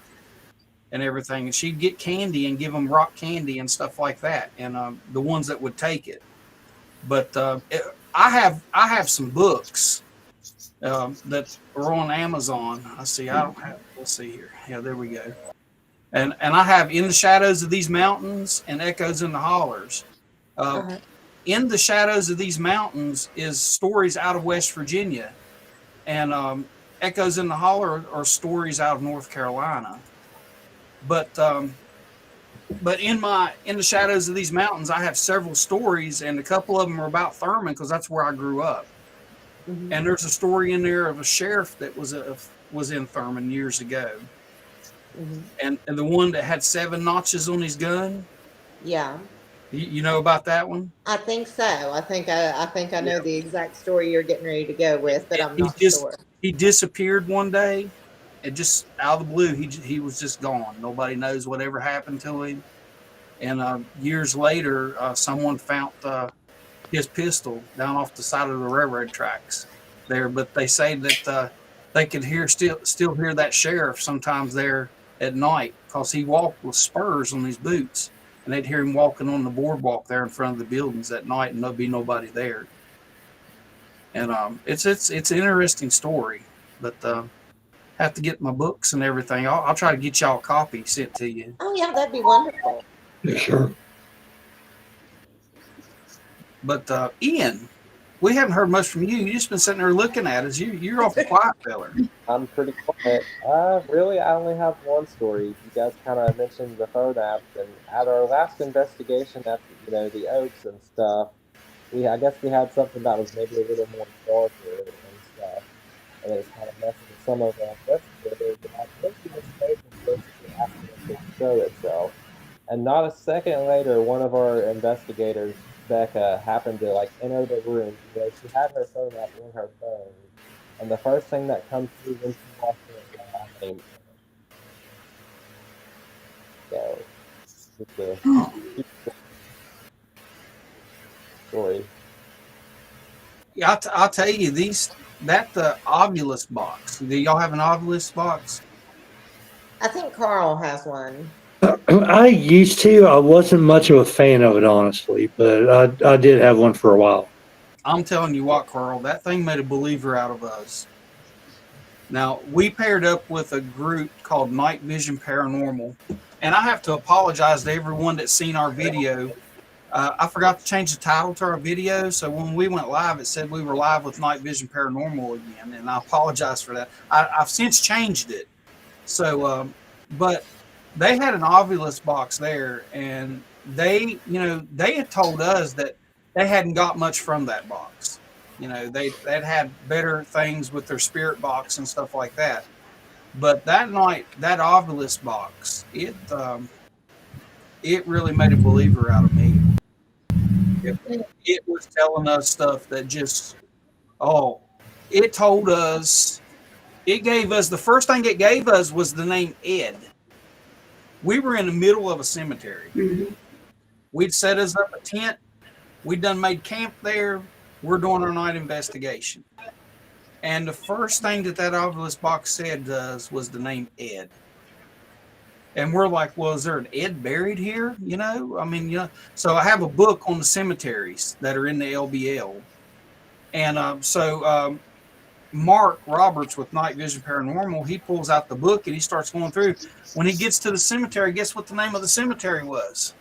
and everything. And she'd get candy and give them rock candy and stuff like that, and the ones that would take it. But I have some books that are on Amazon. I see. I don't have. Let's see here. Yeah, there we go. And I have In the Shadows of These Mountains and Echoes in the Hollers. Uh-huh. In the Shadows of These Mountains is stories out of West Virginia, and Echoes in the Holler are stories out of North Carolina. But in the Shadows of These Mountains, I have several stories, and a couple of them are about Thurman because that's where I grew up. Mhm. And there's a story in there of a sheriff that was in Thurman years ago, Mhm. and the one that had 7 notches on his gun. Yeah, You know about that one? I think so. I think I know the exact story you're getting ready to go with, but I'm He not just sure. he disappeared one day, and just out of the blue, he was just gone. Nobody knows whatever happened to him. And years later, someone found his pistol down off the side of the railroad tracks there. But they say that they could still hear that sheriff sometimes there at night because he walked with spurs on his boots, and they'd hear him walking on the boardwalk there in front of the buildings at night, and there'd be nobody there. And it's an interesting story, but have to get my books and everything. I'll try to get y'all a copy sent to you. Oh yeah, that'd be wonderful. Sure. But Ian, we haven't heard much from you. You've just been sitting there looking at us. You're awful quiet, feller. I'm pretty quiet. Really, I only have one story. You guys kind of mentioned the phone app, and at our last investigation at the Oaks and stuff, I guess we had something that was maybe a little more darker and stuff, and it was kind of messing with some of our investigators. And I think this page was basically asking us to show itself. And not a second later, one of our investigators, Becca, happened to enter the room. She had her phone app in her phone, and the first thing that comes through when she walks in is my name. So, just a story. Yeah, I'll tell you the Ovilus box. Do y'all have an Ovilus box? I think Carl has one. I used to. I wasn't much of a fan of it, honestly, but I did have one for a while. I'm telling you what, Carl, that thing made a believer out of us. Now, we paired up with a group called Night Vision Paranormal, and I have to apologize to everyone that's seen our video. I forgot to change the title to our video, so when we went live, it said we were live with Night Vision Paranormal again, and I apologize for that. I've since changed it. So, but they had an Ovilus box there, and they had told us that they hadn't got much from that box. They'd had better things with their spirit box and stuff like that. But that night, that obelisk box, it really made a believer out of me. It was telling us stuff that just, oh, it told us, it gave us, the first thing it gave us was the name Ed. We were in the middle of a cemetery. Mhm. We'd set us up a tent. We'd done made camp there. We're doing our night investigation. And the first thing that obelisk box said to us was the name Ed. And we're like, well, is there an Ed buried here? You know, I mean, so I have a book on the cemeteries that are in the LBL. And so Mark Roberts with Night Vision Paranormal, he pulls out the book and he starts going through. When he gets to the cemetery, guess what the name of the cemetery was?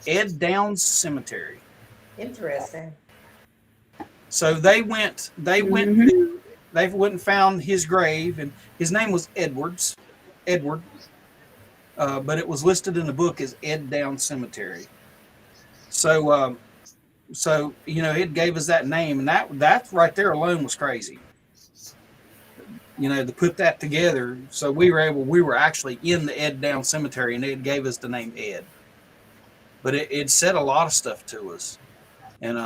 Ed Downs Cemetery. Interesting. So they went and found his grave, and his name was Edward, but it was listed in the book as Ed Downs Cemetery. So it gave us that name, and that right there alone was crazy. To put that together, so we were actually in the Ed Downs Cemetery, and it gave us the name Ed. But it said a lot of stuff to us, and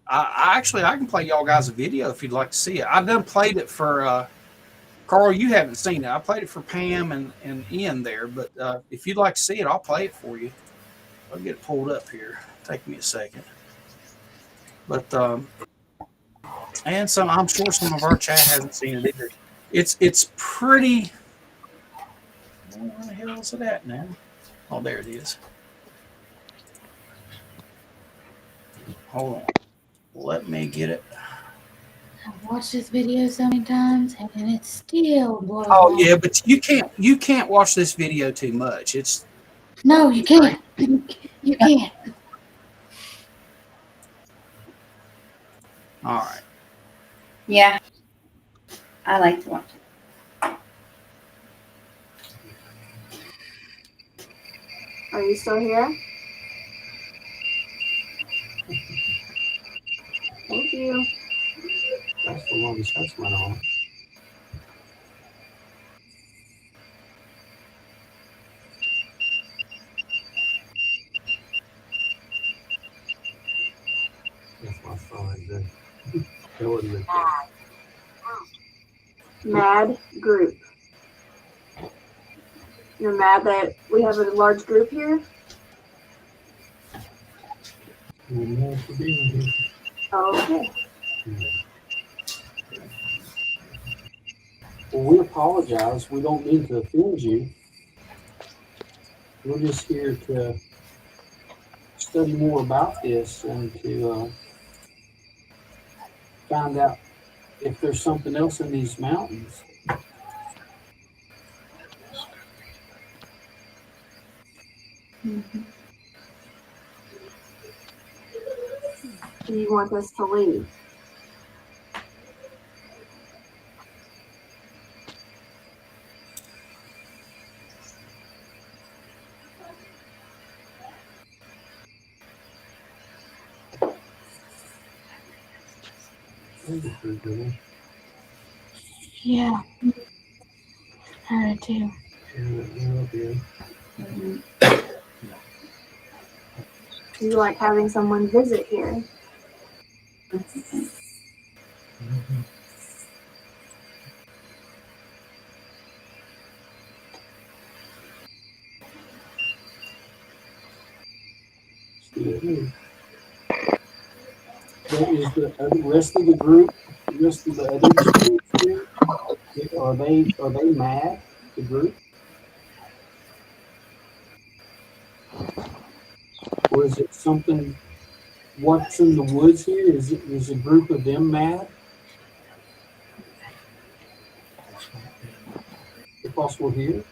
I can play y'all guys a video if you'd like to see it. I've done played it for Carl. You haven't seen it. I played it for Pam and Ian there, but if you'd like to see it, I'll play it for you. I'll get it pulled up here. Take me a second. But and I'm sure some of our chat hasn't seen it either. It's pretty. Where the hell is it at now? Oh, there it is. Hold on. Let me get it. I've watched this video so many times and it still blows. Oh yeah, but you can't watch this video too much. No, you can't. You can't. All right. Yeah. I like to watch it. Are you still here? Thank you. That's the longest that's went on. That's my phone right there. That wasn't it. Mad group. You're mad that we have a large group here? We're mad for being here. Okay. Well, we apologize. We don't mean to offend you. We're just here to study more about this and to find out if there's something else in these mountains. Mm-hmm. Do you want us to leave? Yeah. I heard too. Do you like having someone visit here? Is the rest of the group, the rest of the other groups here, are they mad? The group, or is it something? What's in the woods here? Is a group of them mad? If possible here.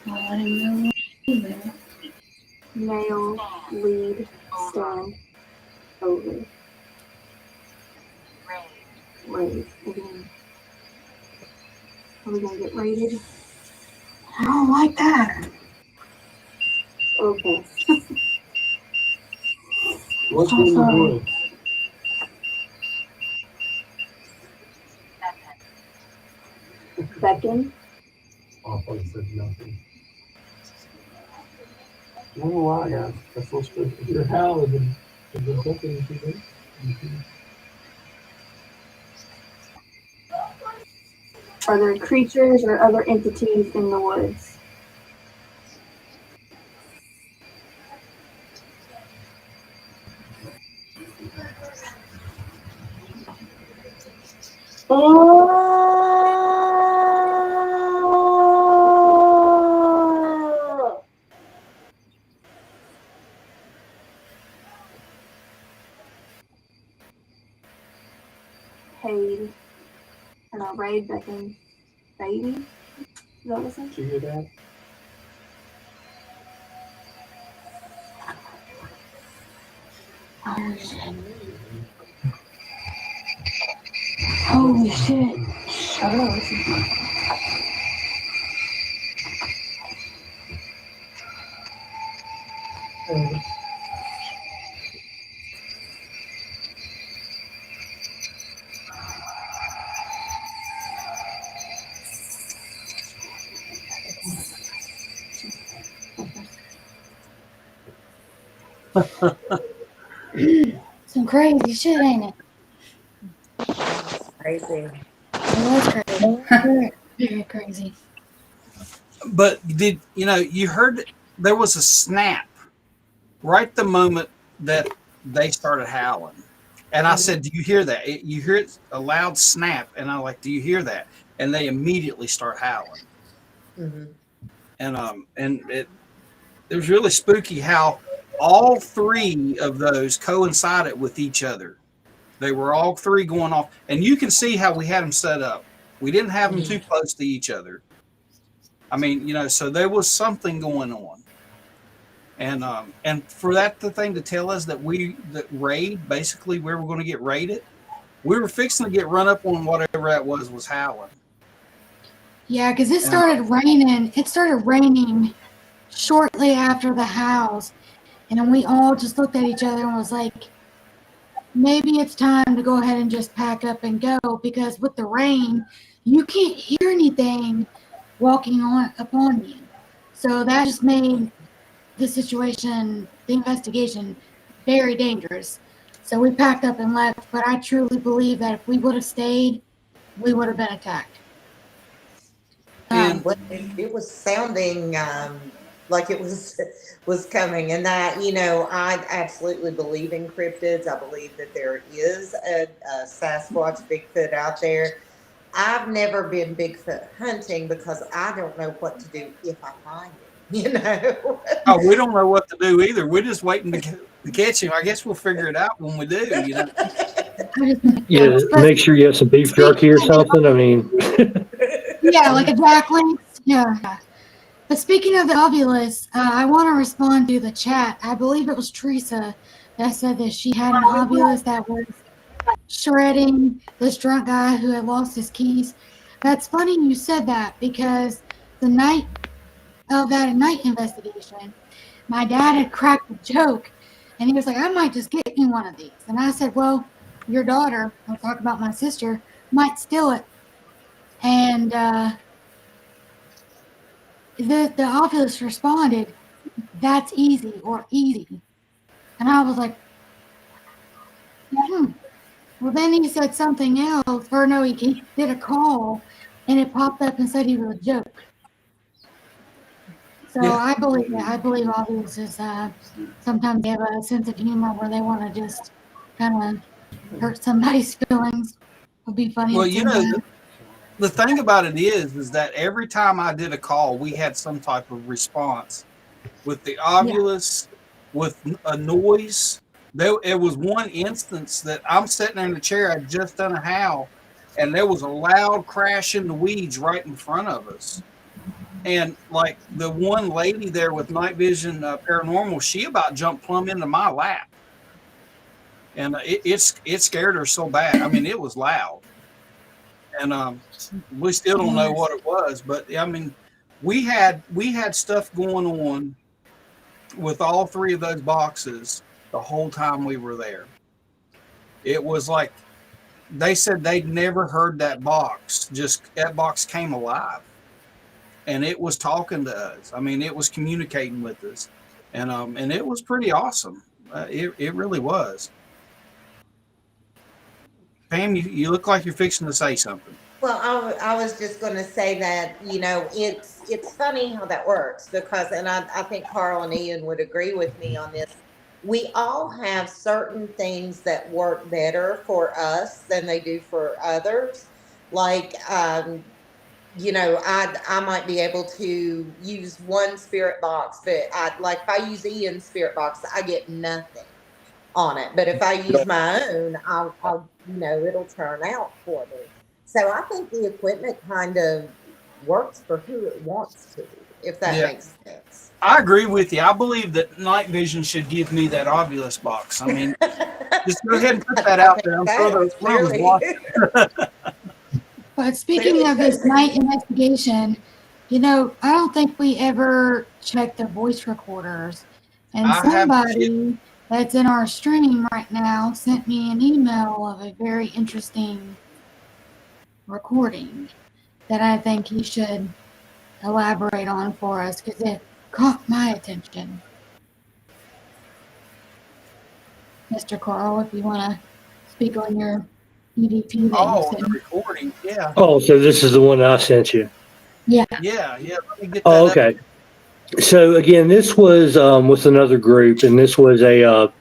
I didn't know either. Nail, lead, stand, over. Raid again. Are we gonna get raided? I don't like that. Okay. What's in the woods? Beckon. I thought you said nothing. I don't know why, guys. That's so stupid. If you're howling, then there's nothing you can do. Are there creatures or other entities in the woods? Oh! Paid. Or not raid, Beckon. Baby? Is that what it says? Did you hear that? Oh shit. Holy shit. I don't know. Some crazy shit, ain't it? Crazy. It was crazy. Very, very crazy. But did you heard there was a snap right the moment that they started howling, and I said, "Do you hear that? You hear it, a loud snap?" And I'm like, "Do you hear that?" And they immediately start howling, Mm-hmm. and it was really spooky how all three of those coincided with each other. They were all three going off, and you can see how we had them set up. We didn't have them too close to each other. I mean, so there was something going on, and for that the thing to tell us that raid basically where we're going to get raided, we were fixing to get run up on whatever that was howling. Yeah, because it started raining. It started raining shortly after the house, and then we all just looked at each other and was like, maybe it's time to go ahead and just pack up and go, because with the rain, you can't hear anything walking upon you. So that just made the situation, the investigation, very dangerous. So we packed up and left, but I truly believe that if we would have stayed, we would have been attacked. And Well, it was sounding like it was coming, and that I absolutely believe in cryptids. I believe that there is a Sasquatch, Bigfoot out there. I've never been Bigfoot hunting because I don't know what to do if I find him. oh, we don't know what to do either. We're just waiting to catch him. I guess we'll figure it out when we do. Yeah, make sure you have some beef jerky or something. I mean, yeah, like a jack links. Yeah. But speaking of the ovulus, I want to respond to the chat. I believe it was Teresa that said that she had an ovulus that was shredding this drunk guy who had lost his keys. That's funny you said that, because the night of that night investigation, my dad had cracked a joke, and he was like, I might just get you one of these. And I said, well, your daughter, I'll talk about my sister, might steal it. And the office responded, that's easy, or easy. And I was like, Well, then he said something else, or no, he did a call, and it popped up and said he was a joke. So yeah. I believe that. I believe audiences sometimes they have a sense of humor where they want to just kind of hurt somebody's feelings. Would be funny. Well, the thing about it is that every time I did a call, we had some type of response with the ovulus, with a noise. It was one instance that I'm sitting there in the chair. I'd just done a howl, and there was a loud crash in the weeds right in front of us. And like the one lady there with night vision paranormal, she about jumped plumb into my lap, and it scared her so bad. I mean, it was loud, and we still don't know what it was. But I mean, we had stuff going on with all three of those boxes the whole time we were there. It was like they said they'd never heard that box. Just that box came alive, and it was talking to us. I mean, it was communicating with us, and it was pretty awesome. It really was. Pam, you look like you're fixing to say something. Well, I was just going to say that, you know, it's funny how that works because, and I think Carl and Ian would agree with me on this. We all have certain things that work better for us than they do for others. Like, you know, I might be able to use one spirit box, but like if I use Ian's spirit box, I get nothing on it. But if I use my own, I'll you know, it'll turn out for me. So I think the equipment kind of works for who it wants to, if that makes sense. I agree with you. I believe that night vision should give me that Ovilus box. I mean, just go ahead and put that out there. I'm sure those clones watch it. But speaking of this night investigation, you know, I don't think we ever checked the voice recorders. And somebody that's in our stream right now sent me an email of a very interesting recording that I think he should elaborate on for us because it caught my attention. Mr. Carl, if you want to speak on your EVP that the recording, yeah. Oh, so this is the one I sent you. Yeah. Yeah. Let me get that Oh, okay. So again, this was with another group, and this was a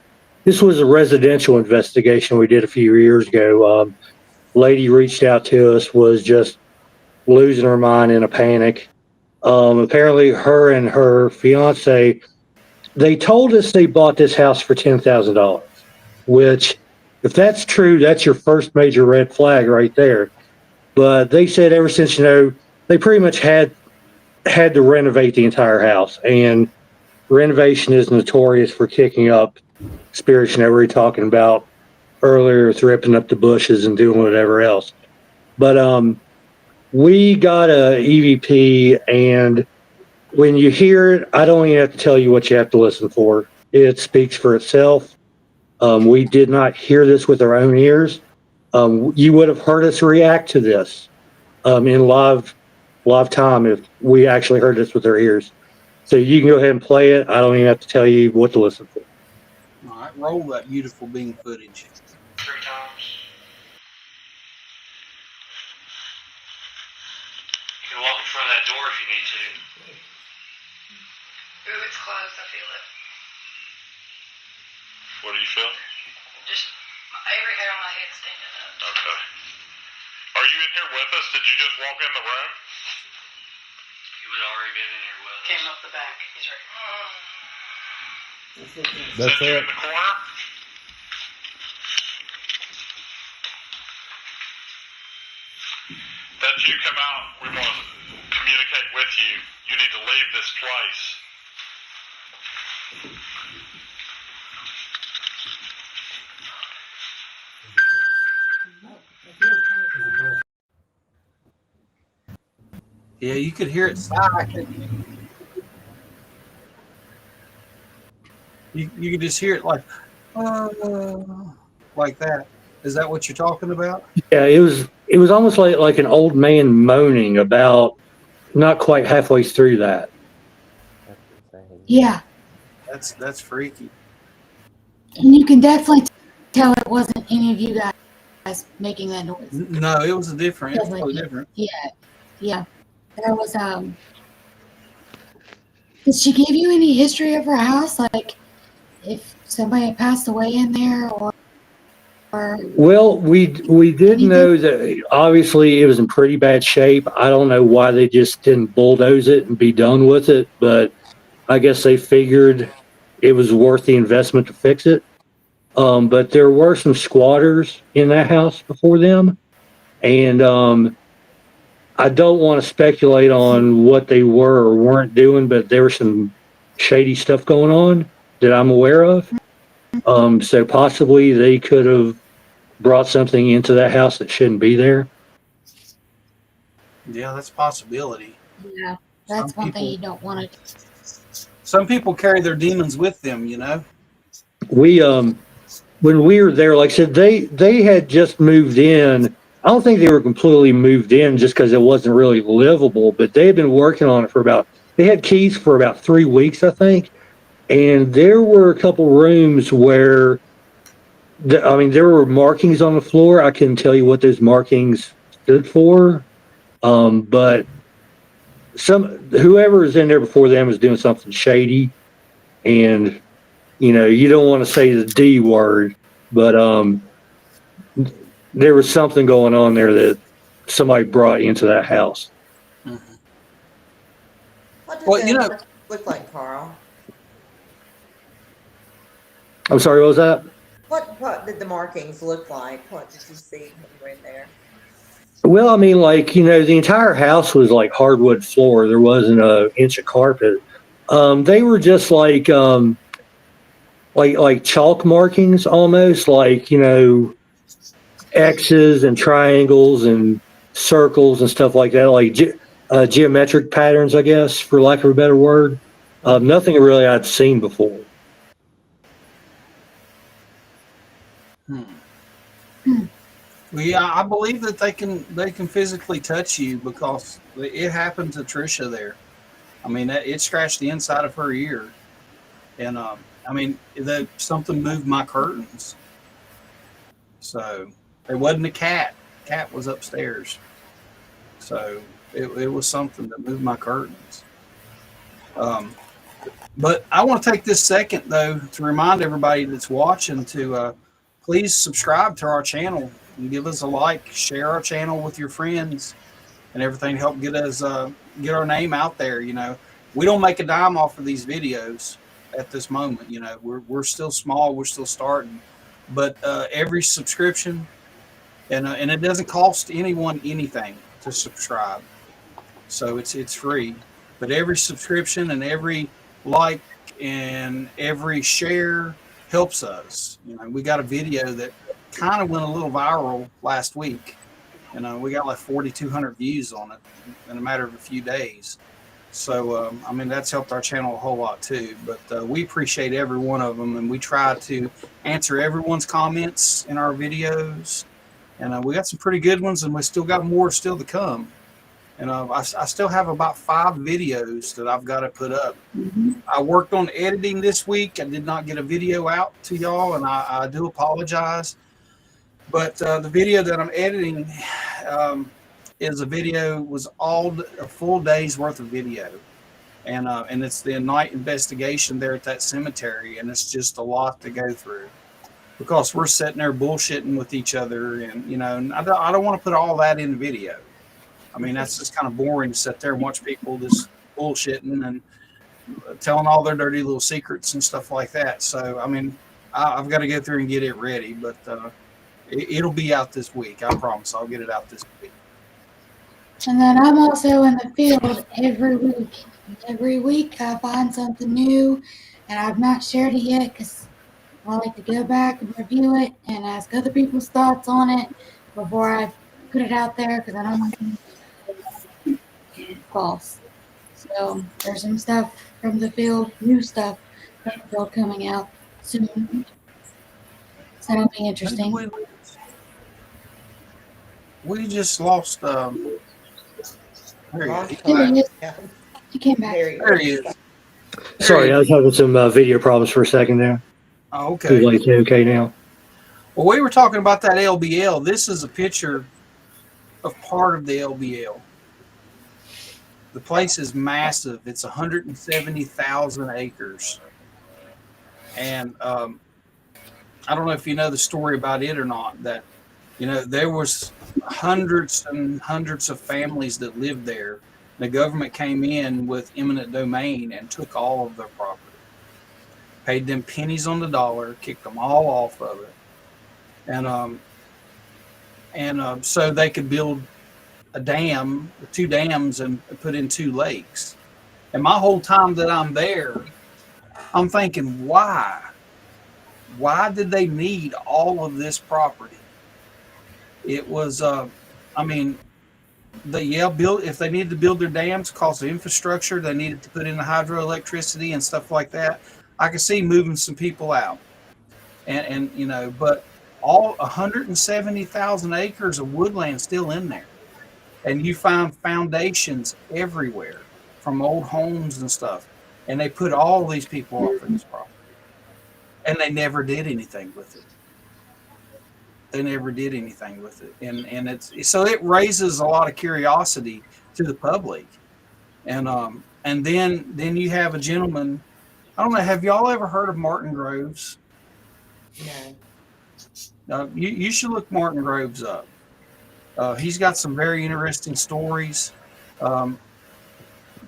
residential investigation we did a few years ago. Lady reached out to us, was just losing her mind in a panic. Apparently, her and her fiance, they told us they bought this house for $10,000, which, if that's true, that's your first major red flag right there. But they said ever since, you know, they pretty much had to renovate the entire house, and renovation is notorious for kicking up spirits. You know, we were talking about earlier with ripping up the bushes and doing whatever else. But we got a EVP, and when you hear it, I don't even have to tell you what you have to listen for. It speaks for itself. We did not hear this with our own ears. You would have heard us react to this in live time if we actually heard this with our ears. So you can go ahead and play it. I don't even have to tell you what to listen for. All right, roll that beautiful beam footage. 3 times. You can walk in front of that door if you need to. Ooh, it's closed. I feel it. What do you feel? Just every hair on my head standing up. Okay. Are you in here with us? Did you just walk in the room? He would already been in here with us. Came up the back. He's right. That's it. In the corner? That you come out, we want to communicate with you. You need to leave this place. Yeah, you could hear it sigh. You could just hear it like that. Is that what you're talking about? Yeah, it was almost like an old man moaning about not quite halfway through that. Yeah. That's freaky. And you can definitely tell it wasn't any of you guys making that noise. No, it was different. It was totally different. Yeah. There was did she give you any history of her house? Like if somebody had passed away in there or Well, we did know that obviously it was in pretty bad shape. I don't know why they just didn't bulldoze it and be done with it, but I guess they figured it was worth the investment to fix it. But there were some squatters in that house before them, and I don't want to speculate on what they were or weren't doing, but there was some shady stuff going on that I'm aware of. So possibly they could have brought something into that house that shouldn't be there. Yeah, that's a possibility. Yeah, that's one thing you don't want to. some people carry their demons with them, you know. We when we were there, like I said, they had just moved in. I don't think they were completely moved in just because it wasn't really livable, but they had been working on it for about. They had keys for about 3 weeks, I think, and there were a couple rooms where, I mean, there were markings on the floor. I couldn't tell you what those markings stood for, but whoever was in there before them was doing something shady, and you don't want to say the D word, but there was something going on there that somebody brought into that house. What does Well, it look like, Carl? I'm sorry, what was that? What did the markings look like? What did you see when you were in there? Well, I mean, like, the entire house was like hardwood floor. There wasn't an inch of carpet. They were just like chalk markings almost, like, X's and triangles and circles and stuff like that, like geometric patterns, I guess, for lack of a better word. Nothing really I'd seen before. Well, yeah, I believe that they can physically touch you because it happened to Trisha there. I mean, it scratched the inside of her ear, and I mean, something moved my curtains. So it wasn't a cat. Cat was upstairs. So it was something that moved my curtains. But I want to take this second, though, to remind everybody that's watching to please subscribe to our channel and give us a like, share our channel with your friends and everything. Help get our name out there. We don't make a dime off of these videos at this moment. We're still small. We're still starting. But every subscription, and it doesn't cost anyone anything to subscribe. So it's free. But every subscription and every like and every share helps us. We got a video that kind of went a little viral last week. We got like 4,200 views on it in a matter of a few days. So, I mean, that's helped our channel a whole lot too. But we appreciate every one of them, and we try to answer everyone's comments in our videos. And we got some pretty good ones, and we still got more still to come. And I still have about 5 videos that I've got to put up. I worked on editing this week. I did not get a video out to y'all, and I do apologize. But the video that I'm editing was a full day's worth of video. And it's the night investigation there at that cemetery, and it's just a lot to go through. Because we're sitting there bullshitting with each other, and I don't want to put all that in the video. I mean, that's just kind of boring to sit there and watch people just bullshitting and telling all their dirty little secrets and stuff like that. So, I mean, I've got to go through and get it ready, but it'll be out this week. I promise. I'll get it out this week. And then I'm also in the field every week. Every week I find something new, and I've not shared it yet because I like to go back and review it and ask other people's thoughts on it before I put it out there, because I don't want to false. So there's some stuff from the field, new stuff from the field coming out soon. So that'll be interesting. We just lost. There He is. He came back. There he is. Sorry, I was having some video problems for a second there. Oh, okay. Like, okay now. Well, we were talking about that LBL. This is a picture of part of the LBL. The place is massive. It's 170,000 acres. And I don't know if you know the story about it or not, that, there was hundreds and hundreds of families that lived there. The government came in with eminent domain and took all of their property. Paid them pennies on the dollar, kicked them all off of it. And so they could build a dam, 2 dams, and put in 2 lakes. And my whole time that I'm there, I'm thinking, why? Why did they need all of this property? It was, if they needed to build their dams, cause the infrastructure, they needed to put in the hydroelectricity and stuff like that. I could see moving some people out, and you know, but all 170,000 acres of woodland still in there, and you find foundations everywhere from old homes and stuff, and they put all these people off of this property, and they never did anything with it. And it's so it raises a lot of curiosity to the public, and then you have a gentleman. I don't know. Have y'all ever heard of Martin Groves? No. You should look Martin Groves up. He's got some very interesting stories.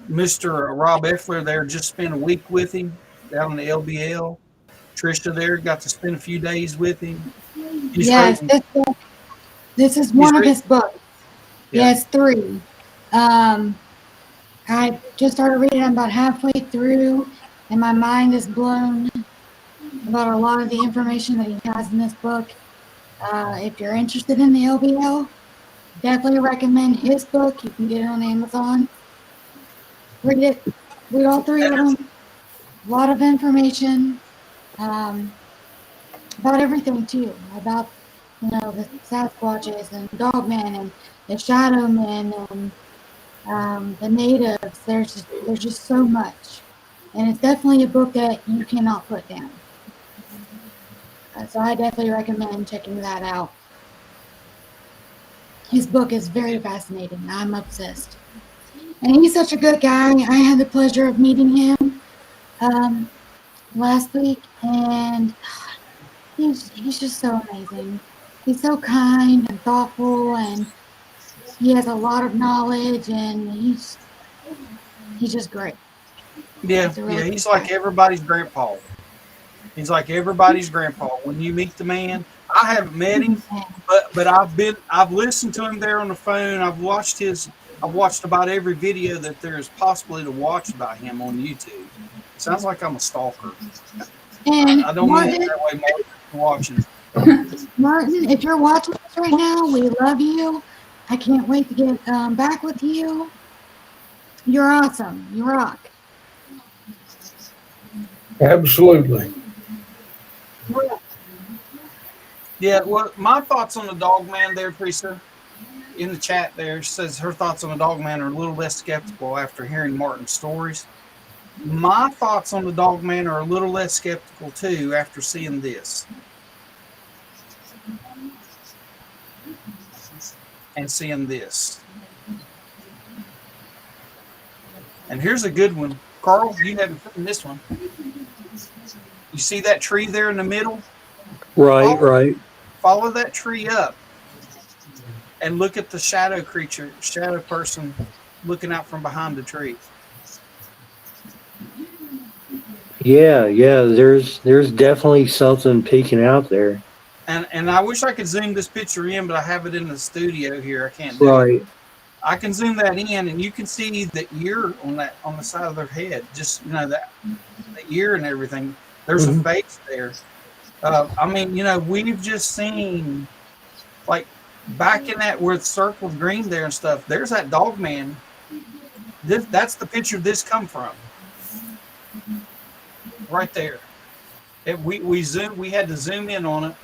Mr. Rob Effler there just spent a week with him down in the LBL. Trisha there got to spend a few days with him. Yes, this is one of his books. Yeah. Yes, 3. I just started reading. I'm about halfway through, and my mind is blown about a lot of the information that he has in this book. If you're interested in the LBL, definitely recommend his book. You can get it on Amazon. Read it. Read all 3 of them. A lot of information about everything too. About the Sasquatches and Dogman and the Shadow Men and the natives. There's just so much, and it's definitely a book that you cannot put down. So I definitely recommend checking that out. His book is very fascinating. I'm obsessed. And he's such a good guy. I had the pleasure of meeting him last week, and he's just so amazing. He's so kind and thoughtful, and he has a lot of knowledge, and he's just great. Yeah, he's like everybody's grandpa. He's like everybody's grandpa. When you meet the man, I haven't met him, but I've listened to him there on the phone. I've watched about every video that there is possibly to watch about him on YouTube. Sounds like I'm a stalker. And I don't mean it that way, Martin. Watching. Martin, if you're watching this right now, we love you. I can't wait to get back with you. You're awesome. You rock. Absolutely. Yeah, well, my thoughts on the Dogman there, Teresa, in the chat there, says her thoughts on the Dogman are a little less skeptical after hearing Martin's stories. My thoughts on the Dogman are a little less skeptical, too, after seeing this. And seeing this. And here's a good one. Carl, you haven't seen this one. You see that tree there in the middle? Right. Follow that tree up and look at the shadow person looking out from behind the tree. Yeah. There's definitely something peeking out there. And I wish I could zoom this picture in, but I have it in the studio here. I can't do it. I can zoom that in, and you can see the ear on the side of their head. Just the ear and everything. There's a face there. I mean, we've just seen, like, back in that where it's circled green there and stuff. There's that Dogman. That's the picture this come from. Right there. We had to zoom in on it.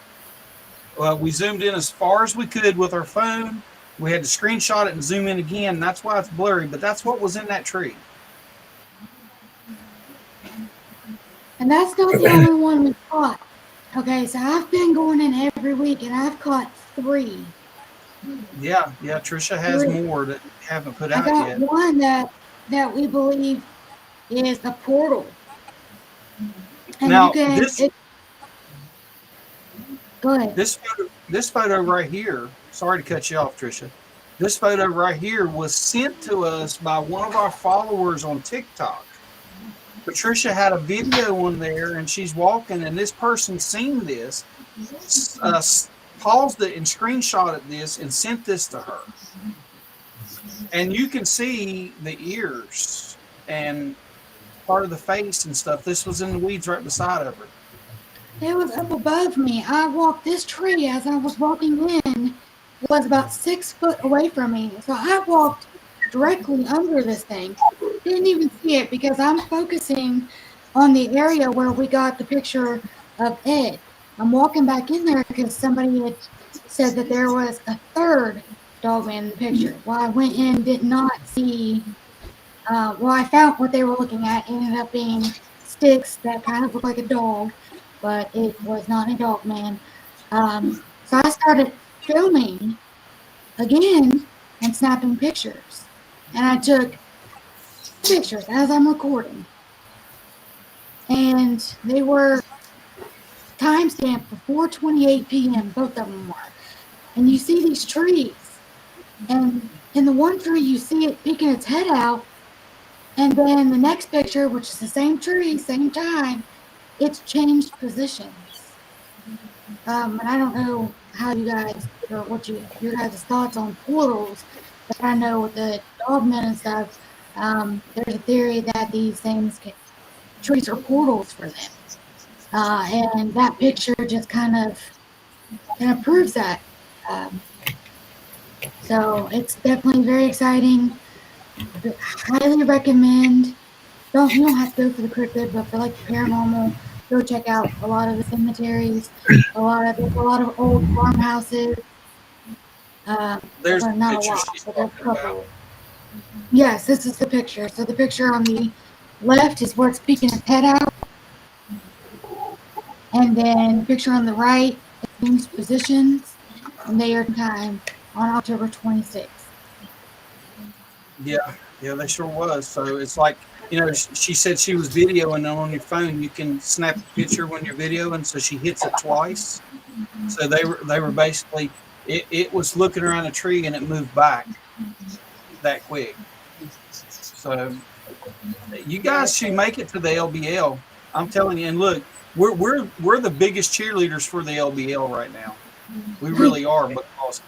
We zoomed in as far as we could with our phone. We had to screenshot it and zoom in again. That's why it's blurry, but that's what was in that tree. And that's not the only one we caught. Okay, so I've been going in every week, and I've caught 3. Yeah, Trisha has 3 more that we haven't put out yet. I got one that we believe is a portal. And now, go ahead. This photo right here, sorry to cut you off, Trisha. This photo right here was sent to us by one of our followers on TikTok. Patricia had a video on there, and she's walking, and this person seen this, paused it and screenshotted this and sent this to her. And you can see the ears and part of the face and stuff. This was in the weeds right beside of her. It was up above me. I walked this tree as I was walking in, was about 6 foot away from me. So I walked directly under this thing. Didn't even see it because I'm focusing on the area where we got the picture of Ed. I'm walking back in there because somebody had said that there was a third Dogman in the picture. Well, I went in, did not see. I found what they were looking at. It ended up being sticks that kind of looked like a dog, but it was not a Dogman. So I started filming again and snapping pictures. And I took pictures as I'm recording. And they were timestamped for 4:28 p.m. Both of them were. And you see these trees. And in the one tree, you see it peeking its head out. And then the next picture, which is the same tree, same time, it's changed positions. And I don't know how you guys, or what your guys' thoughts on portals, but I know with the Dogmen and stuff, there's a theory that these things, trees are portals for them. And that picture just kind of proves that. So it's definitely very exciting. Highly recommend. You don't have to go for the cryptid, but for like the paranormal, go check out a lot of the cemeteries. There's a lot of old farmhouses. There's not picture a lot, she's but there's a talking couple. about. Yes, this is the picture. So the picture on the left is where it's peeking its head out, and then the picture on the right is positions, and they are time on October 26th. Yeah, they sure was. So it's like, she said she was videoing on your phone. You can snap a picture when you're videoing, so she hits it twice. So they were basically, it was looking around a tree and it moved back that quick. So you guys should make it to the LBL. I'm telling you. And look, we're the biggest cheerleaders for the LBL right now. We really are, because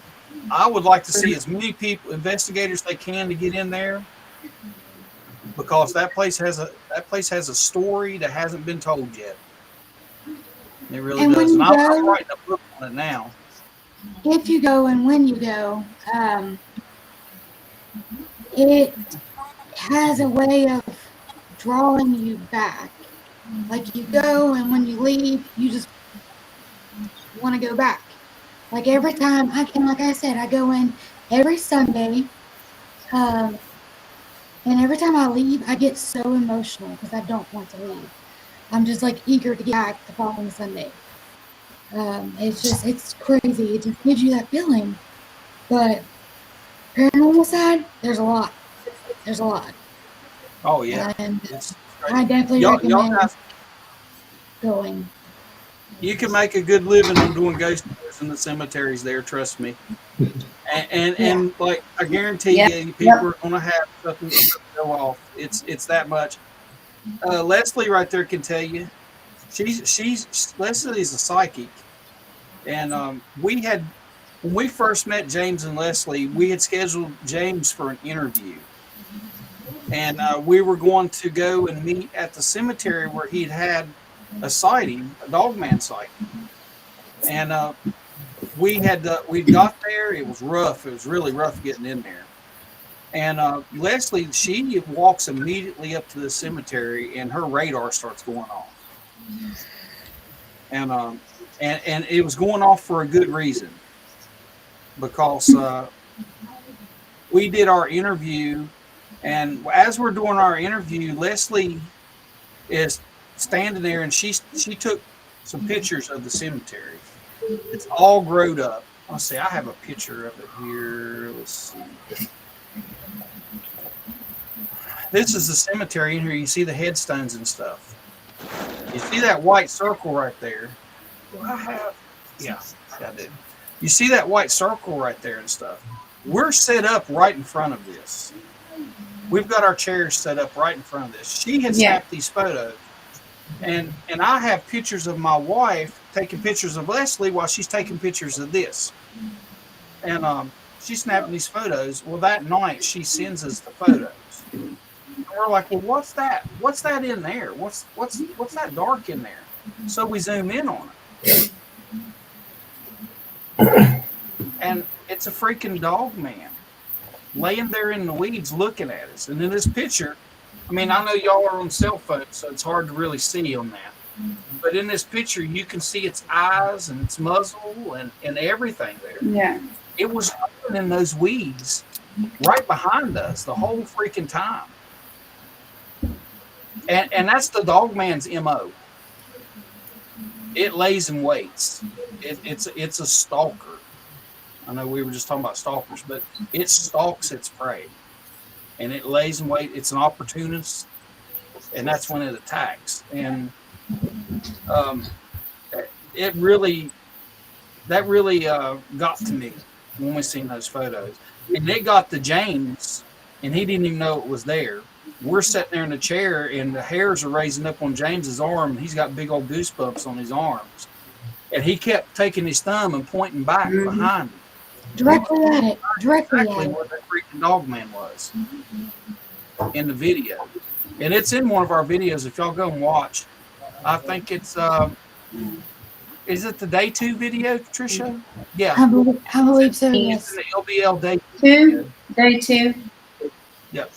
I would like to see as many people, investigators, they can to get in there, because that place has a story that hasn't been told yet. It really And does. when And you I'm go, writing a book on it now. if you go and when you go, it has a way of drawing you back. Like you go, and when you leave, you just want to go back. Like every time, like I said, I go in every Sunday, and every time I leave, I get so emotional because I don't want to leave. I'm just like eager to get back the following Sunday. It's crazy. It just gives you that feeling. But paranormal side, there's a lot. There's a lot. Oh yeah, And it's I definitely y'all recommend guys, going. you can make a good living on doing ghost tours in the cemeteries there. Trust me. And like, I guarantee you, people are going to have something to go off. It's that much. Leslie right there can tell you. Leslie's a psychic, and when we first met James and Leslie, we had scheduled James for an interview, and we were going to go and meet at the cemetery where he'd had a sighting, a Dogman sighting, and we got there. It was rough. It was really rough getting in there. And Leslie, she walks immediately up to the cemetery, and her radar starts going off. And it was going off for a good reason, because we did our interview, and as we're doing our interview, Leslie is standing there, and she took some pictures of the cemetery. It's all growed up. Let's see, I have a picture of it here. Let's see. This is the cemetery in here. You see the headstones and stuff. You see that white circle right there? Do I have? Yeah, I do. You see that white circle right there and stuff? We're set up right in front of this. We've got our chairs set up right in front of this. She had snapped these photos. And I have pictures of my wife taking pictures of Leslie while she's taking pictures of this. And she's snapping these photos. Well, that night she sends us the photos. And we're like, well, what's that? What's that in there? What's that dark in there? So we zoom in on it. And it's a freaking dog man laying there in the weeds looking at us. And in this picture, I mean, I know y'all are on cell phones, so it's hard to really see on that. But in this picture, you can see its eyes and its muzzle and everything there. Yeah. It was in those weeds right behind us the whole freaking time. And that's the dog man's MO. It lays and waits. It's a stalker. I know we were just talking about stalkers, but it stalks its prey. And it lays and waits. It's an opportunist, and that's when it attacks. And that really got to me when we seen those photos. And it got to James, and he didn't even know it was there. We're sitting there in the chair, and the hairs are raising up on James's arm, and he's got big old goosebumps on his arms. And he kept taking his thumb and pointing back behind him. Directly at it. Directly Exactly at it. where that freaking dog man was in the video. And it's in one of our videos. If y'all go and watch, I think it's is it the day 2 video, Tricia? Yeah. I believe so, It's yes. in the LBL day 2? Day 2? Yep.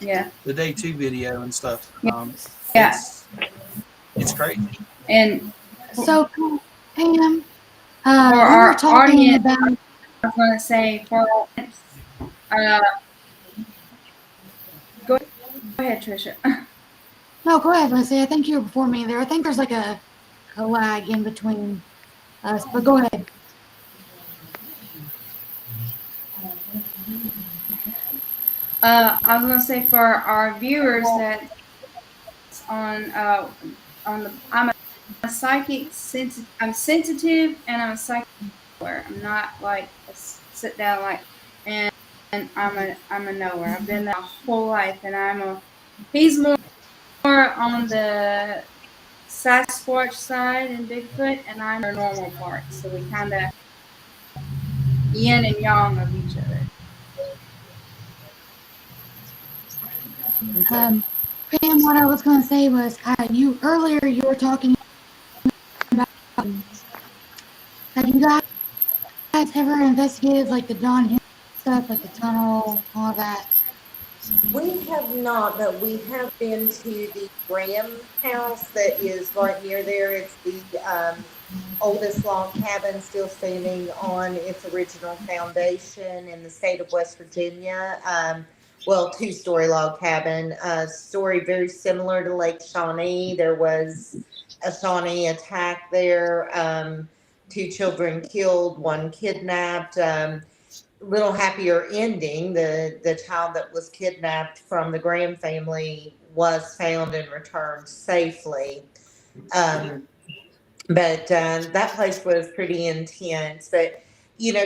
Yeah. The day 2 video and stuff. Yeah. It's crazy. And So, Pam, we for were our talking audience, about. I was going to say, for go ahead, Tricia. No, go ahead, Leslie. I think you were before me there. I think there's like a lag in between us, but go ahead. I was going to say for our viewers that on the I'm a psychic I'm sensitive and I'm a psychic. I'm not like a sit down like and I'm a knower. I've been there my whole life, and he's more on the Sasquatch side and Bigfoot, and I'm the normal part. So we kind of yin and yang of each other. Pam, what I was going to say was, you were talking about, have you guys ever investigated like the Don Hill stuff, like the tunnel, all that? We have not, but we have been to the Graham house that is right near there. It's the oldest log cabin still standing on its original foundation in the state of West Virginia. Well, 2-story log cabin. Story very similar to Lake Shawnee. There was a Shawnee attack there. 2 children killed, 1 kidnapped. Little happier ending. The child that was kidnapped from the Graham family was found and returned safely. But that place was pretty intense. But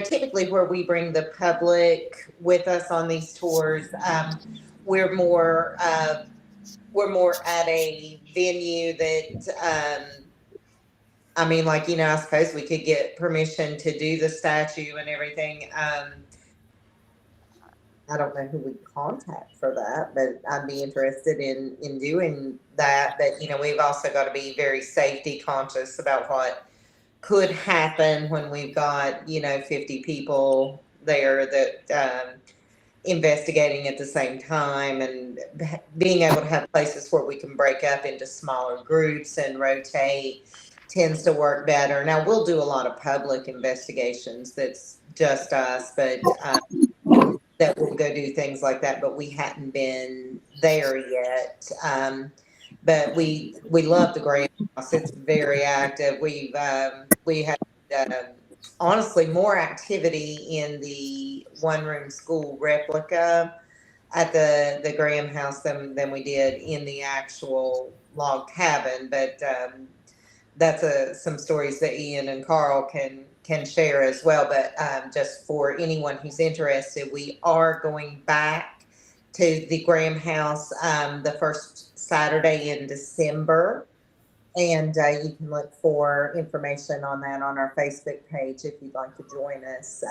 typically where we bring the public with us on these tours, we're more at a venue that I suppose we could get permission to do the statue and everything. I don't know who we'd contact for that, but I'd be interested in doing that. But we've also got to be very safety conscious about what could happen when we've got 50 people there that investigating at the same time, and being able to have places where we can break up into smaller groups and rotate tends to work better. Now we'll do a lot of public investigations that's just us, but that we'll go do things like that, but we hadn't been there yet. But we love the Graham House. It's very active. We had honestly more activity in the one-room school replica at the Graham House than we did in the actual log cabin. But that's some stories that Ian and Carl can share as well. But just for anyone who's interested, we are going back to the Graham House the first Saturday in December. And you can look for information on that on our Facebook page if you'd like to join us.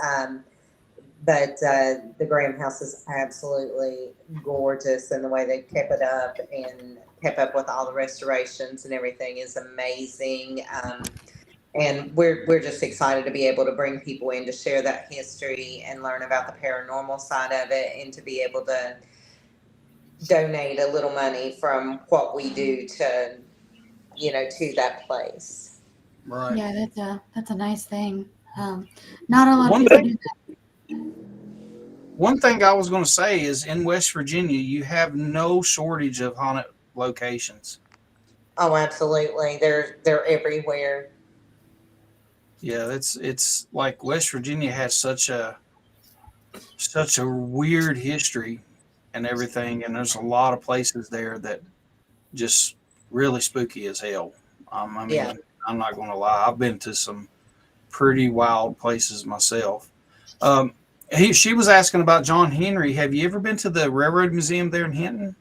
But the Graham House is absolutely gorgeous, and the way they kept it up and kept up with all the restorations and everything is amazing. And we're just excited to be able to bring people in to share that history and learn about the paranormal side of it, and to be able to donate a little money from what we do to, to that place. Right. Yeah, that's a nice thing. Not a lot of One people thing, do that. one thing I was going to say is in West Virginia, you have no shortage of haunted locations. Oh, absolutely. They're everywhere. Yeah, it's like West Virginia has such a weird history and everything, and there's a lot of places there that just really spooky as hell. I mean, Yeah. I'm not going to lie. I've been to some pretty wild places myself. She was asking about John Henry. Have you ever been to the Railroad Museum there in Hinton?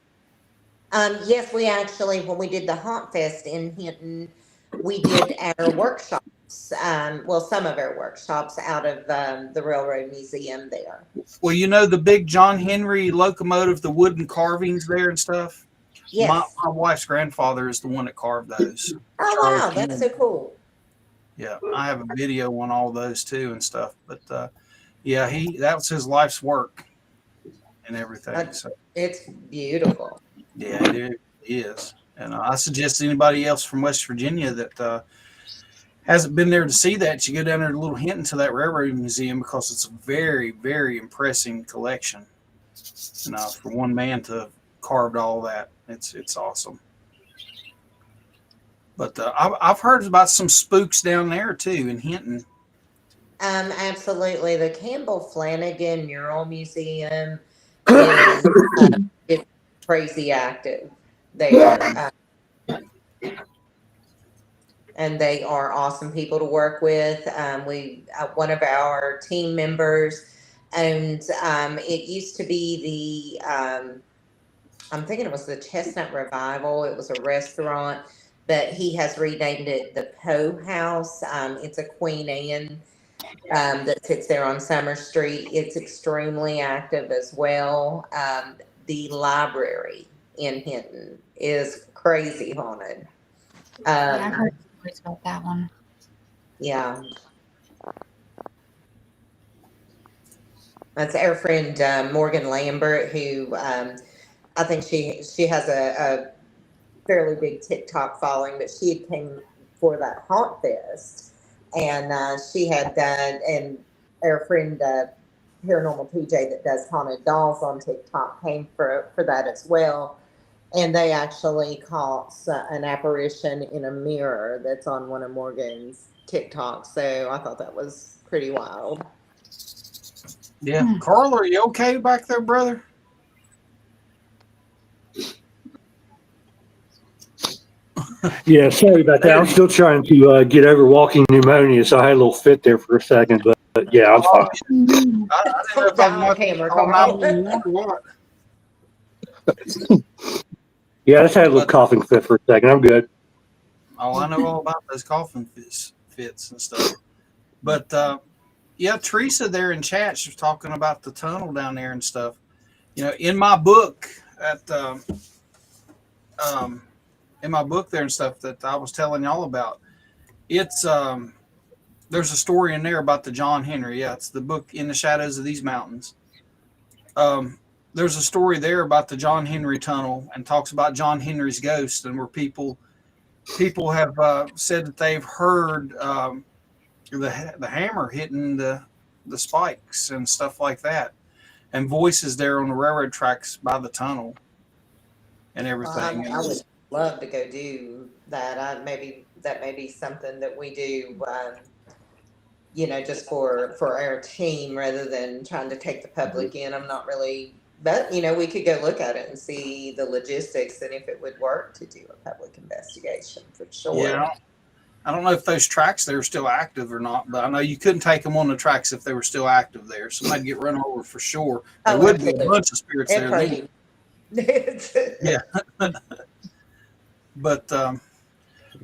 Yes, we actually, when we did the Haunt Fest in Hinton, we did our workshops. Well, some of our workshops out of the Railroad Museum there. Well, you know the big John Henry locomotive, the wooden carvings there and stuff. Yes. My wife's grandfather is the one that carved those. Oh, Charles wow. That's Henry. so cool. Yeah, I have a video on all those too and stuff. But yeah, that was his life's work and everything. So It's beautiful. yeah, it is. And I suggest anybody else from West Virginia that hasn't been there to see that, you go down there to Little Hinton to that Railroad Museum, because it's a very, very impressive collection. And for one man to have carved all that, it's awesome. But I've heard about some spooks down there too in Hinton. Absolutely. The Campbell Flanagan Mural Museum is it's crazy active there. And they are awesome people to work with. One of our team members owns, it used to be I'm thinking it was the Chestnut Revival. It was a restaurant, but he has renamed it the Poe House. It's a Queen Anne that sits there on Summer Street. It's extremely active as well. The library in Hinton is crazy haunted. Yeah, I heard stories about that one. Yeah. That's our friend Morgan Lambert, who I think she has a fairly big TikTok following, but she had came for that Haunt Fest, and she had done, and our friend Paranormal TJ that does haunted dolls on TikTok came for that as well. And they actually caught an apparition in a mirror that's on one of Morgan's TikToks. So I thought that was pretty wild. Yeah. Carl, are you okay back there, brother? Yeah, sorry about that. I'm still trying to get over walking pneumonia, so I had a little fit there for a second, but yeah, I'm fine. I didn't know if I was camera, call 911 or what. Yeah, I just had a little coughing fit for a second. I'm good. Oh, I know all about those coughing fits and stuff. But yeah, Teresa there in chat, she was talking about the tunnel down there and stuff. You know, in my book in my book there and stuff that I was telling y'all about, it's there's a story in there about the John Henry. Yeah, it's the book In the Shadows of These Mountains. There's a story there about the John Henry tunnel, and talks about John Henry's ghost, and where people have said that they've heard the hammer hitting the spikes and stuff like that, and voices there on the railroad tracks by the tunnel and everything. I would love to go do that. That may be something that we do, just for our team, rather than trying to take the public in. I'm not really, but we could go look at it and see the logistics and if it would work to do a public investigation for sure. Yeah, I don't know if those tracks there are still active or not, but I know you couldn't take them on the tracks if they were still active there. Somebody'd get run over for sure. There would be a bunch of spirits there. Yeah. But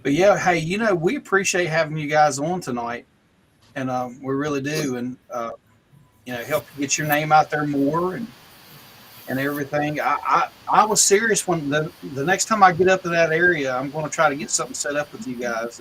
yeah, hey, we appreciate having you guys on tonight, and we really do, and help get your name out there more and everything. I was serious when the next time I get up in that area, I'm going to try to get something set up with you guys,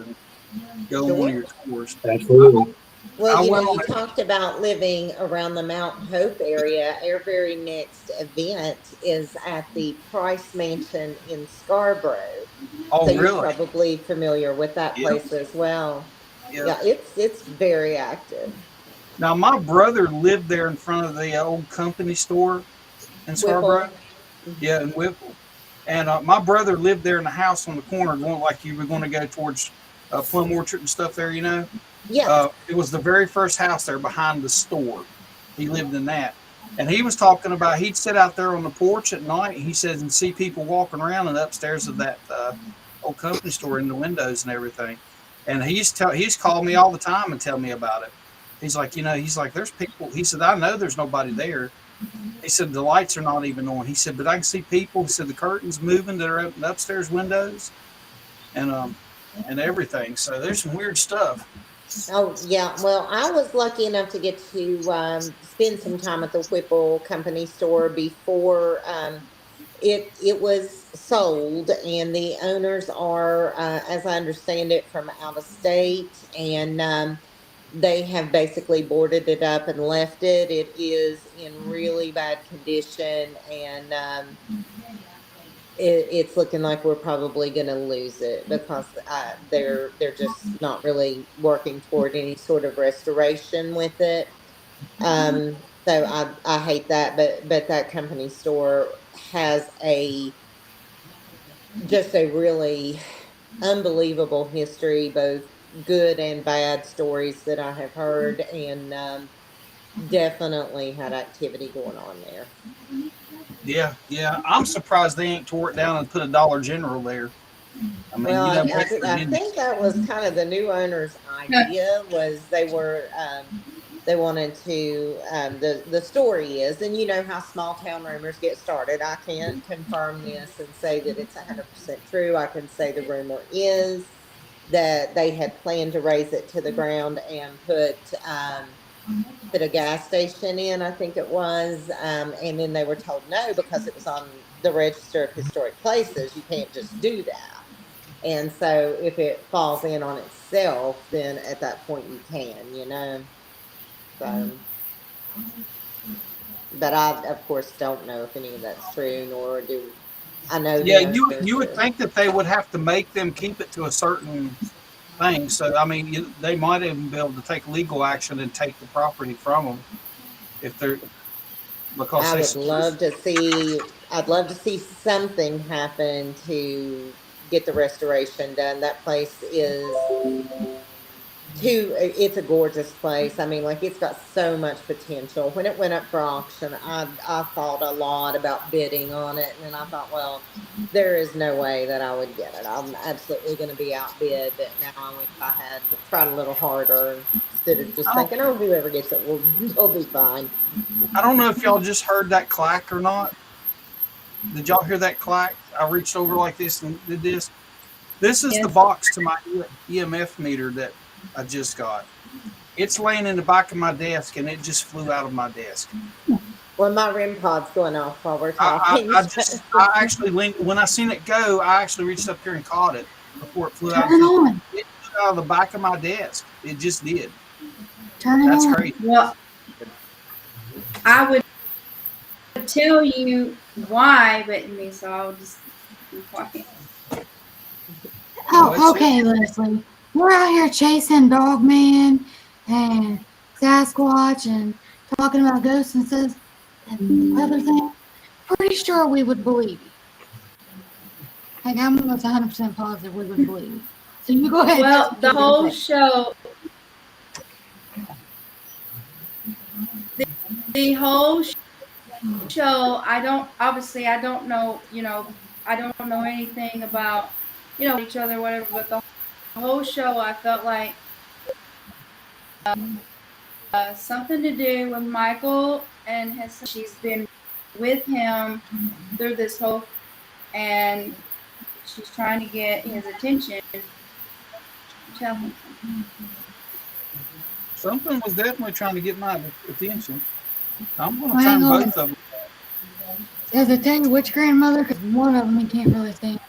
go on one of your tours. Absolutely. Well, I you know, went on you it. talked about living around the Mount Hope area. Our very next event is at the Price Mansion in Scarborough. So Oh, you're really? probably familiar with that Yep. place as well. Yep. Yeah, it's very active. Now, my brother lived there in front of the old company store in Scarborough. Whipple. Mhm. Yeah, in Whipple. And my brother lived there in the house on the corner, going like you were going to go towards Plum Orchard and stuff there, you know. Yeah. It was the very first house there behind the store. He lived in that. And he was talking about he'd sit out there on the porch at night, he says, and see people walking around and upstairs of that old company store in the windows and everything. And he's called me all the time and tell me about it. He's like, you know, he's like, there's people. He said, I know there's nobody there. He said, the lights are not even on. He said, but I can see people. He said, the curtains moving that are up in the upstairs windows and everything. So there's some weird stuff. Oh, yeah. Well, I was lucky enough to get to spend some time at the Whipple Company store before it was sold, and the owners are, as I understand it, from out of state, and they have basically boarded it up and left it. It is in really bad condition, and it's looking like we're probably going to lose it because they're just not really working toward any sort of restoration with it. So I hate that, but that company store has just a really unbelievable history, both good and bad stories that I have heard, and definitely had activity going on there. Yeah, yeah. I'm surprised they ain't tore it down and put a Dollar General there. I mean, Well, you know, I, West I Virginia. think that was kind of the new owner's idea. Was they wanted to the story is, and you know how small town rumors get started. I can't confirm this and say that it's 100% true. I can say the rumor is that they had planned to raise it to the ground and put a gas station in, I think it was, and then they were told no because it was on the Register of Historic Places. You can't just do that. And so if it falls in on itself, then at that point you can, you know. So, but I, of course, don't know if any of that's true, nor do I know Yeah, the answer you would to. think that they would have to make them keep it to a certain thing. So I mean, they might even be able to take legal action and take the property from them if they're because I they. would love to see. I'd love to see something happen to get the restoration done. That place is it's a gorgeous place. I mean, like it's got so much potential. When it went up for auction, I thought a lot about bidding on it, and then I thought, well, there is no way that I would get it. I'm absolutely going to be outbid. Now I wish I had tried a little harder instead of just I don't, thinking, oh, whoever gets it will be fine. I don't know if y'all just heard that clack or not. Did y'all hear that clack? I reached over like this and did this. This is the Yes. box to my EMF meter that I just got. It's laying in the back of my desk and it just flew out of my desk. Well, my REM pod's going off while we're I, talking. I, I just, I actually, when I seen it go, I actually reached up here and caught it before it flew out. Turn it on. It flew out of the back of my desk. It just did. Turn it That's on. crazy. Well, I would tell you why, but so I'll just be quiet. Oh, okay, Leslie. We're out here chasing Dogman and Sasquatch and talking about ghosts and stuff and other things. Pretty sure we would believe you. Like, I'm almost 100% positive we would believe you. So you go ahead. Well, the whole show, the whole show, I don't know, I don't know anything about, each other, whatever, but the whole show, I felt like something to do with Michael and she's been with him through this whole, and she's trying to get his attention. Tell him something. Something was definitely trying to get my attention. I'm going to Well, turn hang on. both of them. Does it tell you which grandmother? Because one of them you can't really stand.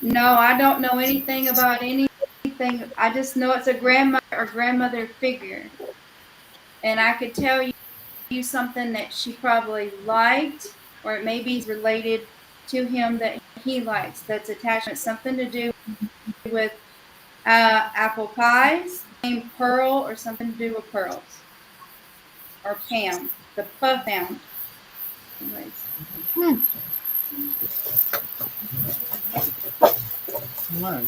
No, I don't know anything about anything. I just know it's a grandmother or grandmother figure. And I could tell you something that she probably liked, or it may be related to him that he likes. That's attachment, something to do with apple pies, named Pearl, or something to do with pearls, or Pam, the puff sound. Anyways. No.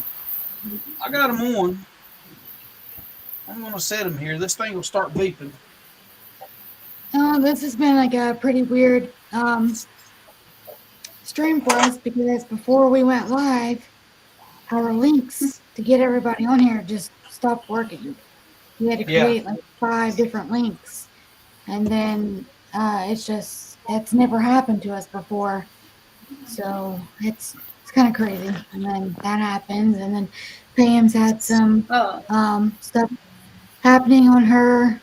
I got them on. I'm going to set them here. This thing will start beeping. This has been like a pretty weird stream for us because before we went live, our links to get everybody on here just stopped working. We had to create like 5 different links, and then it's never happened to us before, so it's kind of crazy. And then that happens, and then Pam's had some stuff happening on her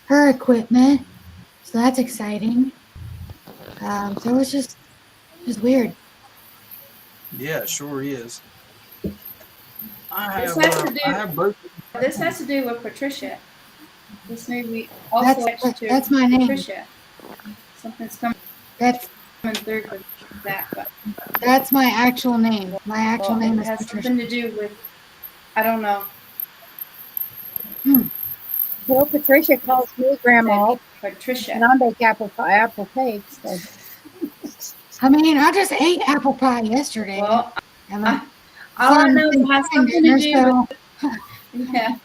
equipment, so that's exciting. So it's just weird. Yeah, it sure is. This has to do with Patricia. This maybe also that's my name. Patricia. Something's coming through with that, but that's my actual name. My actual name is has Patricia. something to do with, I don't know. Well, Patricia calls me Grandma. Patricia. And I make apple cakes. So. I mean, I just ate apple pie yesterday. Well, I know it has something to do with. Yeah.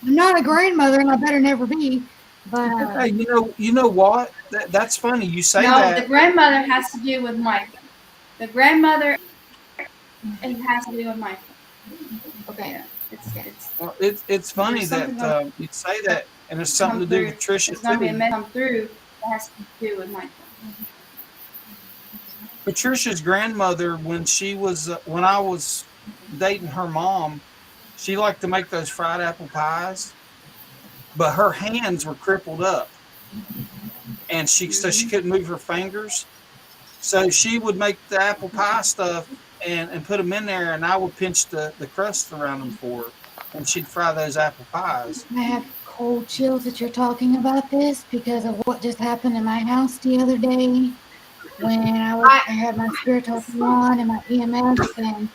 I'm not a grandmother, and I better never be. But hey, you know what? That's funny. You say that. No, the grandmother has to do with Michael. The grandmother, it has to do with Michael. Okay. Yeah, it's funny that you say that, and it's something to do with Tricia it's not too. being come through. It has to do with Michael. Patricia's grandmother, when I was dating her mom, she liked to make those fried apple pies, but her hands were crippled up, and so she couldn't move her fingers. So she would make the apple pie stuff and put them in there, and I would pinch the crust around them for her, and she'd fry those apple pies. I have cold chills that you're talking about this because of what just happened in my house the other day when I had my spirit talking on and my EMS, and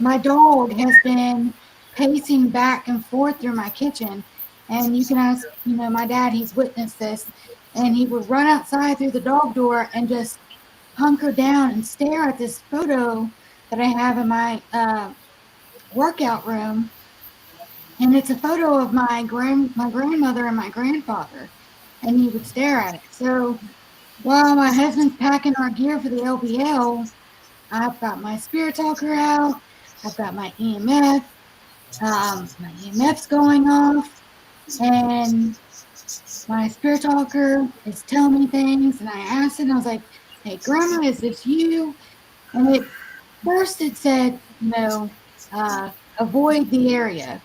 my dog has been pacing back and forth through my kitchen. And you can ask, my dad, he's witnessed this, and he would run outside through the dog door and just hunker down and stare at this photo that I have in my workout room. And it's a photo of my grandmother and my grandfather, and he would stare at it. So while my husband's packing our gear for the LBL, I've got my spirit talker out, I've got my EMF, my EMF's going off, and my spirit talker is telling me things, and I asked it, and I was like, hey, Grandma, is this you? And first it said, avoid the area.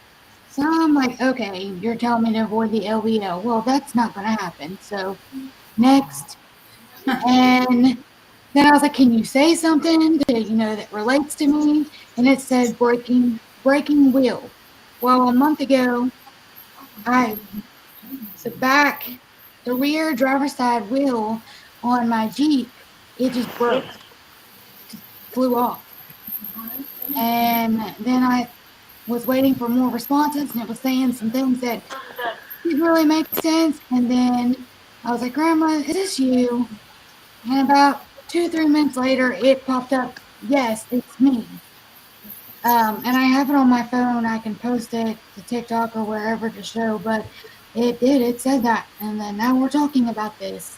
So I'm like, okay, you're telling me to avoid the LBL. Well, that's not going to happen. So next. And then I was like, can you say something that relates to me? And it said breaking wheel. Well, a month ago, the rear driver's side wheel on my Jeep, it just broke, just flew off. And then I was waiting for more responses, and it was saying some things that didn't really make sense. And then I was like, Grandma, is this you? And about 2-3 minutes later, it popped up, yes, it's me. And I have it on my phone. I can post it to TikTok or wherever to show, but it said that. And then now we're talking about this.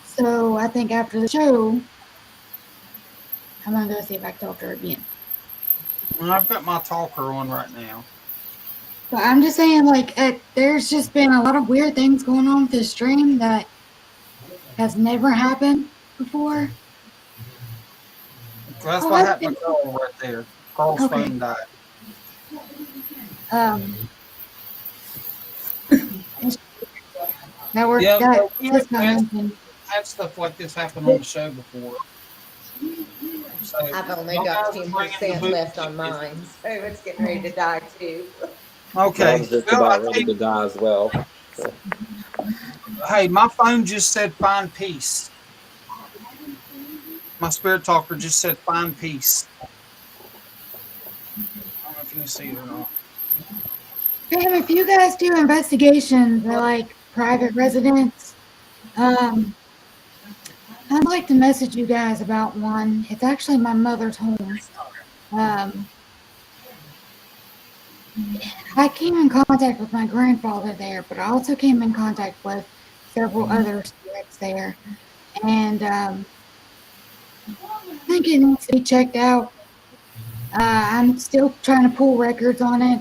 So I think after the show, I'm going to go see if I can talk to her again. Well, I've got my talker on right now. But I'm just saying, there's just been a lot of weird things going on with this stream that has never happened before. Well, that's what happened to Carl right there. Carl's phone died. That worked. Yeah, we had stuff like this happen on the show before. I've only y'all got guys are bringing the 10% booze. left on mine, so it's getting ready to die too. Okay. Mine's just Well, I about tell ready you, to die as well. So, hey, my phone just said find peace. My spirit talker just said find peace. I don't know if you can see it or not. Pam, if you guys do investigations at like private residence, um, I'd like to message you guys about one. It's actually my mother's home. Um, I came in contact with my grandfather there, but I also came in contact with several other spirits there. And I think it needs to be checked out. I'm still trying to pull records on it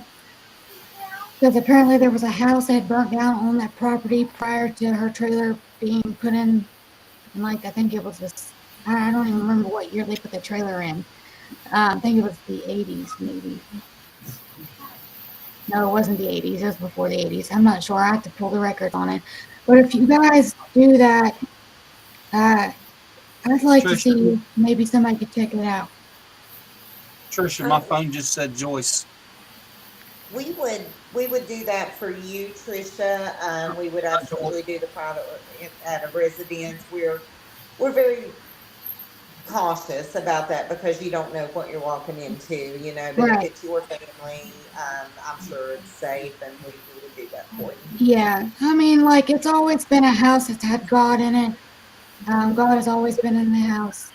because apparently there was a house that had burnt down on that property prior to her trailer being put in. And like, I think it was this, I don't even remember what year they put the trailer in. I think it was the 80s, maybe. No, it wasn't the 80s. It was before the 80s. I'm not sure. I have to pull the records on it. But if you guys do that, I'd like to Trisha, see if maybe somebody could check it out. Trisha, my phone just said Joyce. We would do that for you, Trisha. We would absolutely do the private at a residence. We're very cautious about that because you don't know what you're walking into, you know. But if Right. it's your family, I'm sure it's safe, and we would do that for you. Yeah. I mean, like, it's always been a house that's had God in it. God has always been in the house.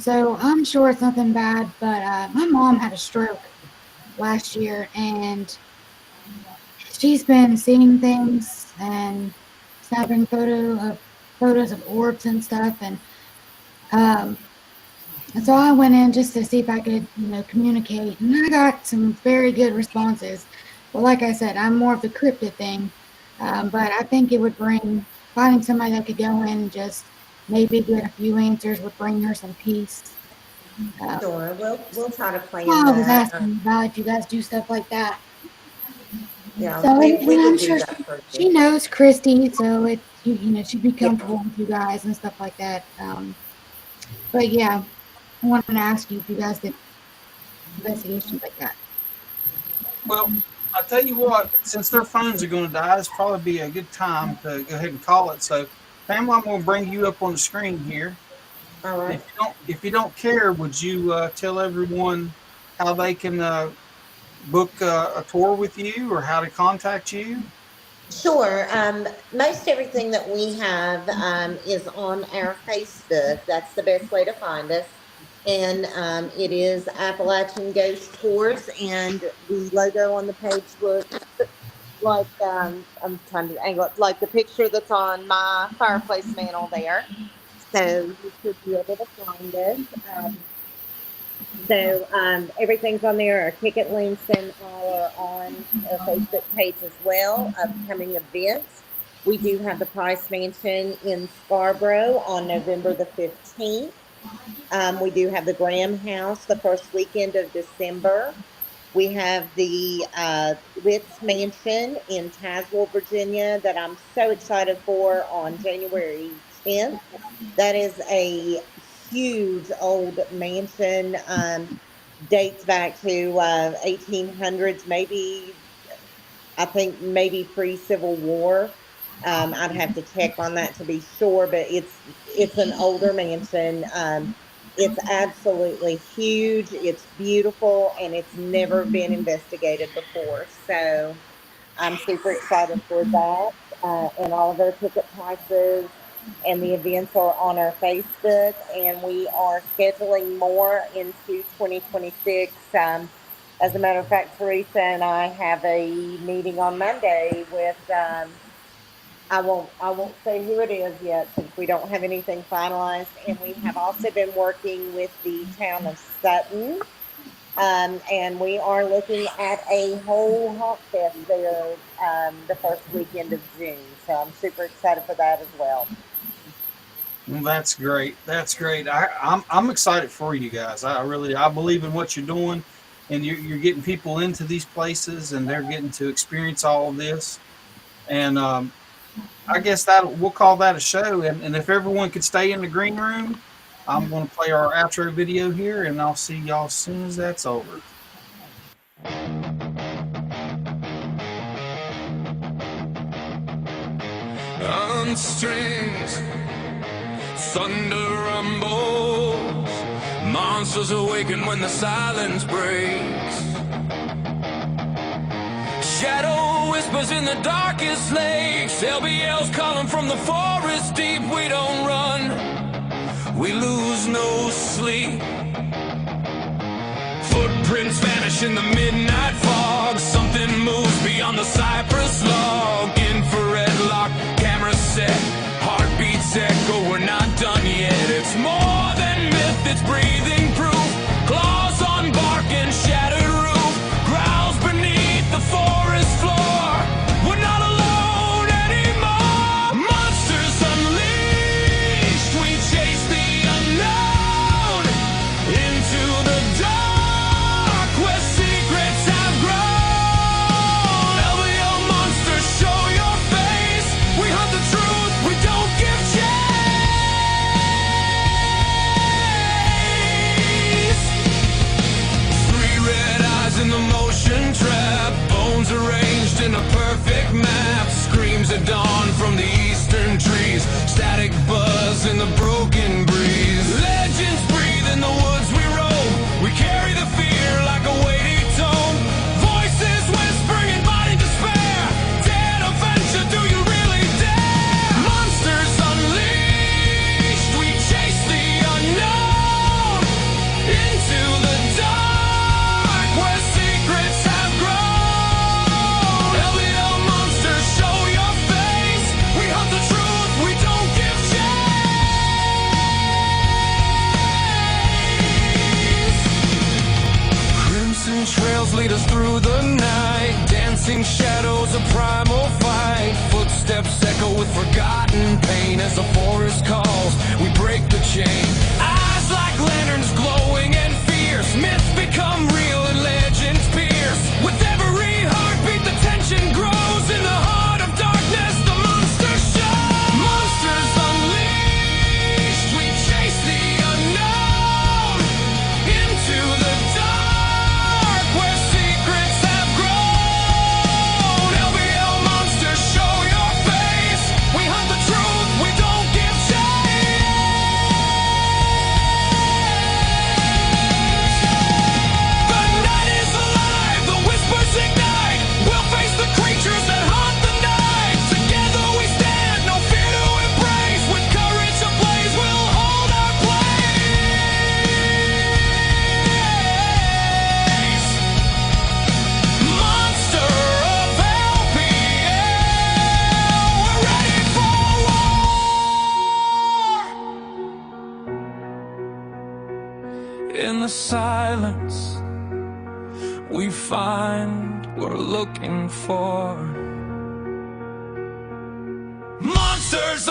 So I'm sure it's nothing bad, but my mom had a stroke last year, and she's been seeing things and snapping photos of orbs and stuff, and so I went in just to see if I could, communicate, and I got some very good responses. But like I said, I'm more of the cryptid thing, but I think it would finding somebody that could go in and just maybe get a few answers would bring her some peace. Sure, we'll try to plan I was that. asking about if you guys do stuff like that. Yeah, So, we and I'm would do sure that for she you. knows Christy, so she'd be Yeah. comfortable with you guys and stuff like that. But yeah, I wanted to ask you if you guys did investigations like that. Well, I tell you what, since their phones are going to die, it's probably be a good time to go ahead and call it. So, Pamela, I'm going to bring you up on the screen here. All right. If you don't care, would you tell everyone how they can book a tour with you or how to contact you? Sure. Most everything that we have is on our Facebook. That's the best way to find us. And it is Appalachian Ghost Tours. And the logo on the page looks like, I'm trying to angle it, like the picture that's on my fireplace mantle there. So you should be able to find us. Everything's on there. Our ticket links and all are on our Facebook page as well. Upcoming events. We do have the Price Mansion in Scarborough on November the 15th. We do have the Graham House the first weekend of December. We have the Ritz Mansion in Tazewell, Virginia, that I'm so excited for on January 10th. That is a huge old mansion. Dates back to 1800s, maybe. I think maybe pre-Civil War. I'd have to check on that to be sure, but it's an older mansion. It's absolutely huge. It's beautiful, and it's never been investigated before. So I'm super excited for that. And all of our ticket prices and the events are on our Facebook, and we are scheduling more into 2026. As a matter of fact, Teresa and I have a meeting on Monday with, I won't say who it is yet since we don't have anything finalized. And we have also been working with the town of Sutton. And we are looking at a whole haunt fest there the first weekend of June. So I'm super excited for that as well. Well, that's great. That's great. I'm excited for you guys. I believe in what you're doing, and you're getting people into these places, and they're getting to experience all of this. And I guess that we'll call that a show. And if everyone could stay in the green room, I'm going to play our outro video here, and I'll see y'all as soon as that's over. On strings, thunder rumbles, monsters awaken when the silence breaks. Shadow whispers in the darkest lakes, LBL's calling from the forest deep. We don't run, we lose no sleep. Footprints vanish in the midnight fog, something moves beyond the cypress log. Infrared lock, camera set, heartbeats echo, we're not done yet. It's more than myth, it's breathing proof. Claws on bark and shattered roof, growls beneath the forest floor. We're not alone anymore. Monsters unleashed, we chase the unknown into the dark where secrets have grown. LBO monsters, show your face. We hunt the truth, we don't give chase. Three red eyes in the motion trap, bones arranged in a perfect map. Screams at dawn from the eastern trees, static buzz in the broken breeze. Legends breathe in the woods we roam, we carry the fear like a weighty tome. Voices whispering in body despair, dead adventure, do you really dare? Monsters unleashed, we chase the unknown into the dark where secrets have grown. LBL monsters, show your face. We hunt the truth, we don't give chase. Crimson trails lead us through the night, dancing shadows, a primal fight. Footsteps echo with forgotten pain as the forest calls. We break the chain. Eyes like lanterns glowing and fierce. Myths become real and legends pierce. With every heartbeat, the tension grows. In the heart of darkness, the monsters show. Monsters unleashed, we chase the unknown into the dark where secrets have grown. LBL monsters, show your face. We hunt the truth, we don't give chase. The night is alive, the whispers ignite. We'll face the creatures that haunt the night. Together we stand, no fear to embrace. With courage ablaze, we'll hold our place. Monster of LPL, we're ready for war. In the silence, we find we're looking for. Monsters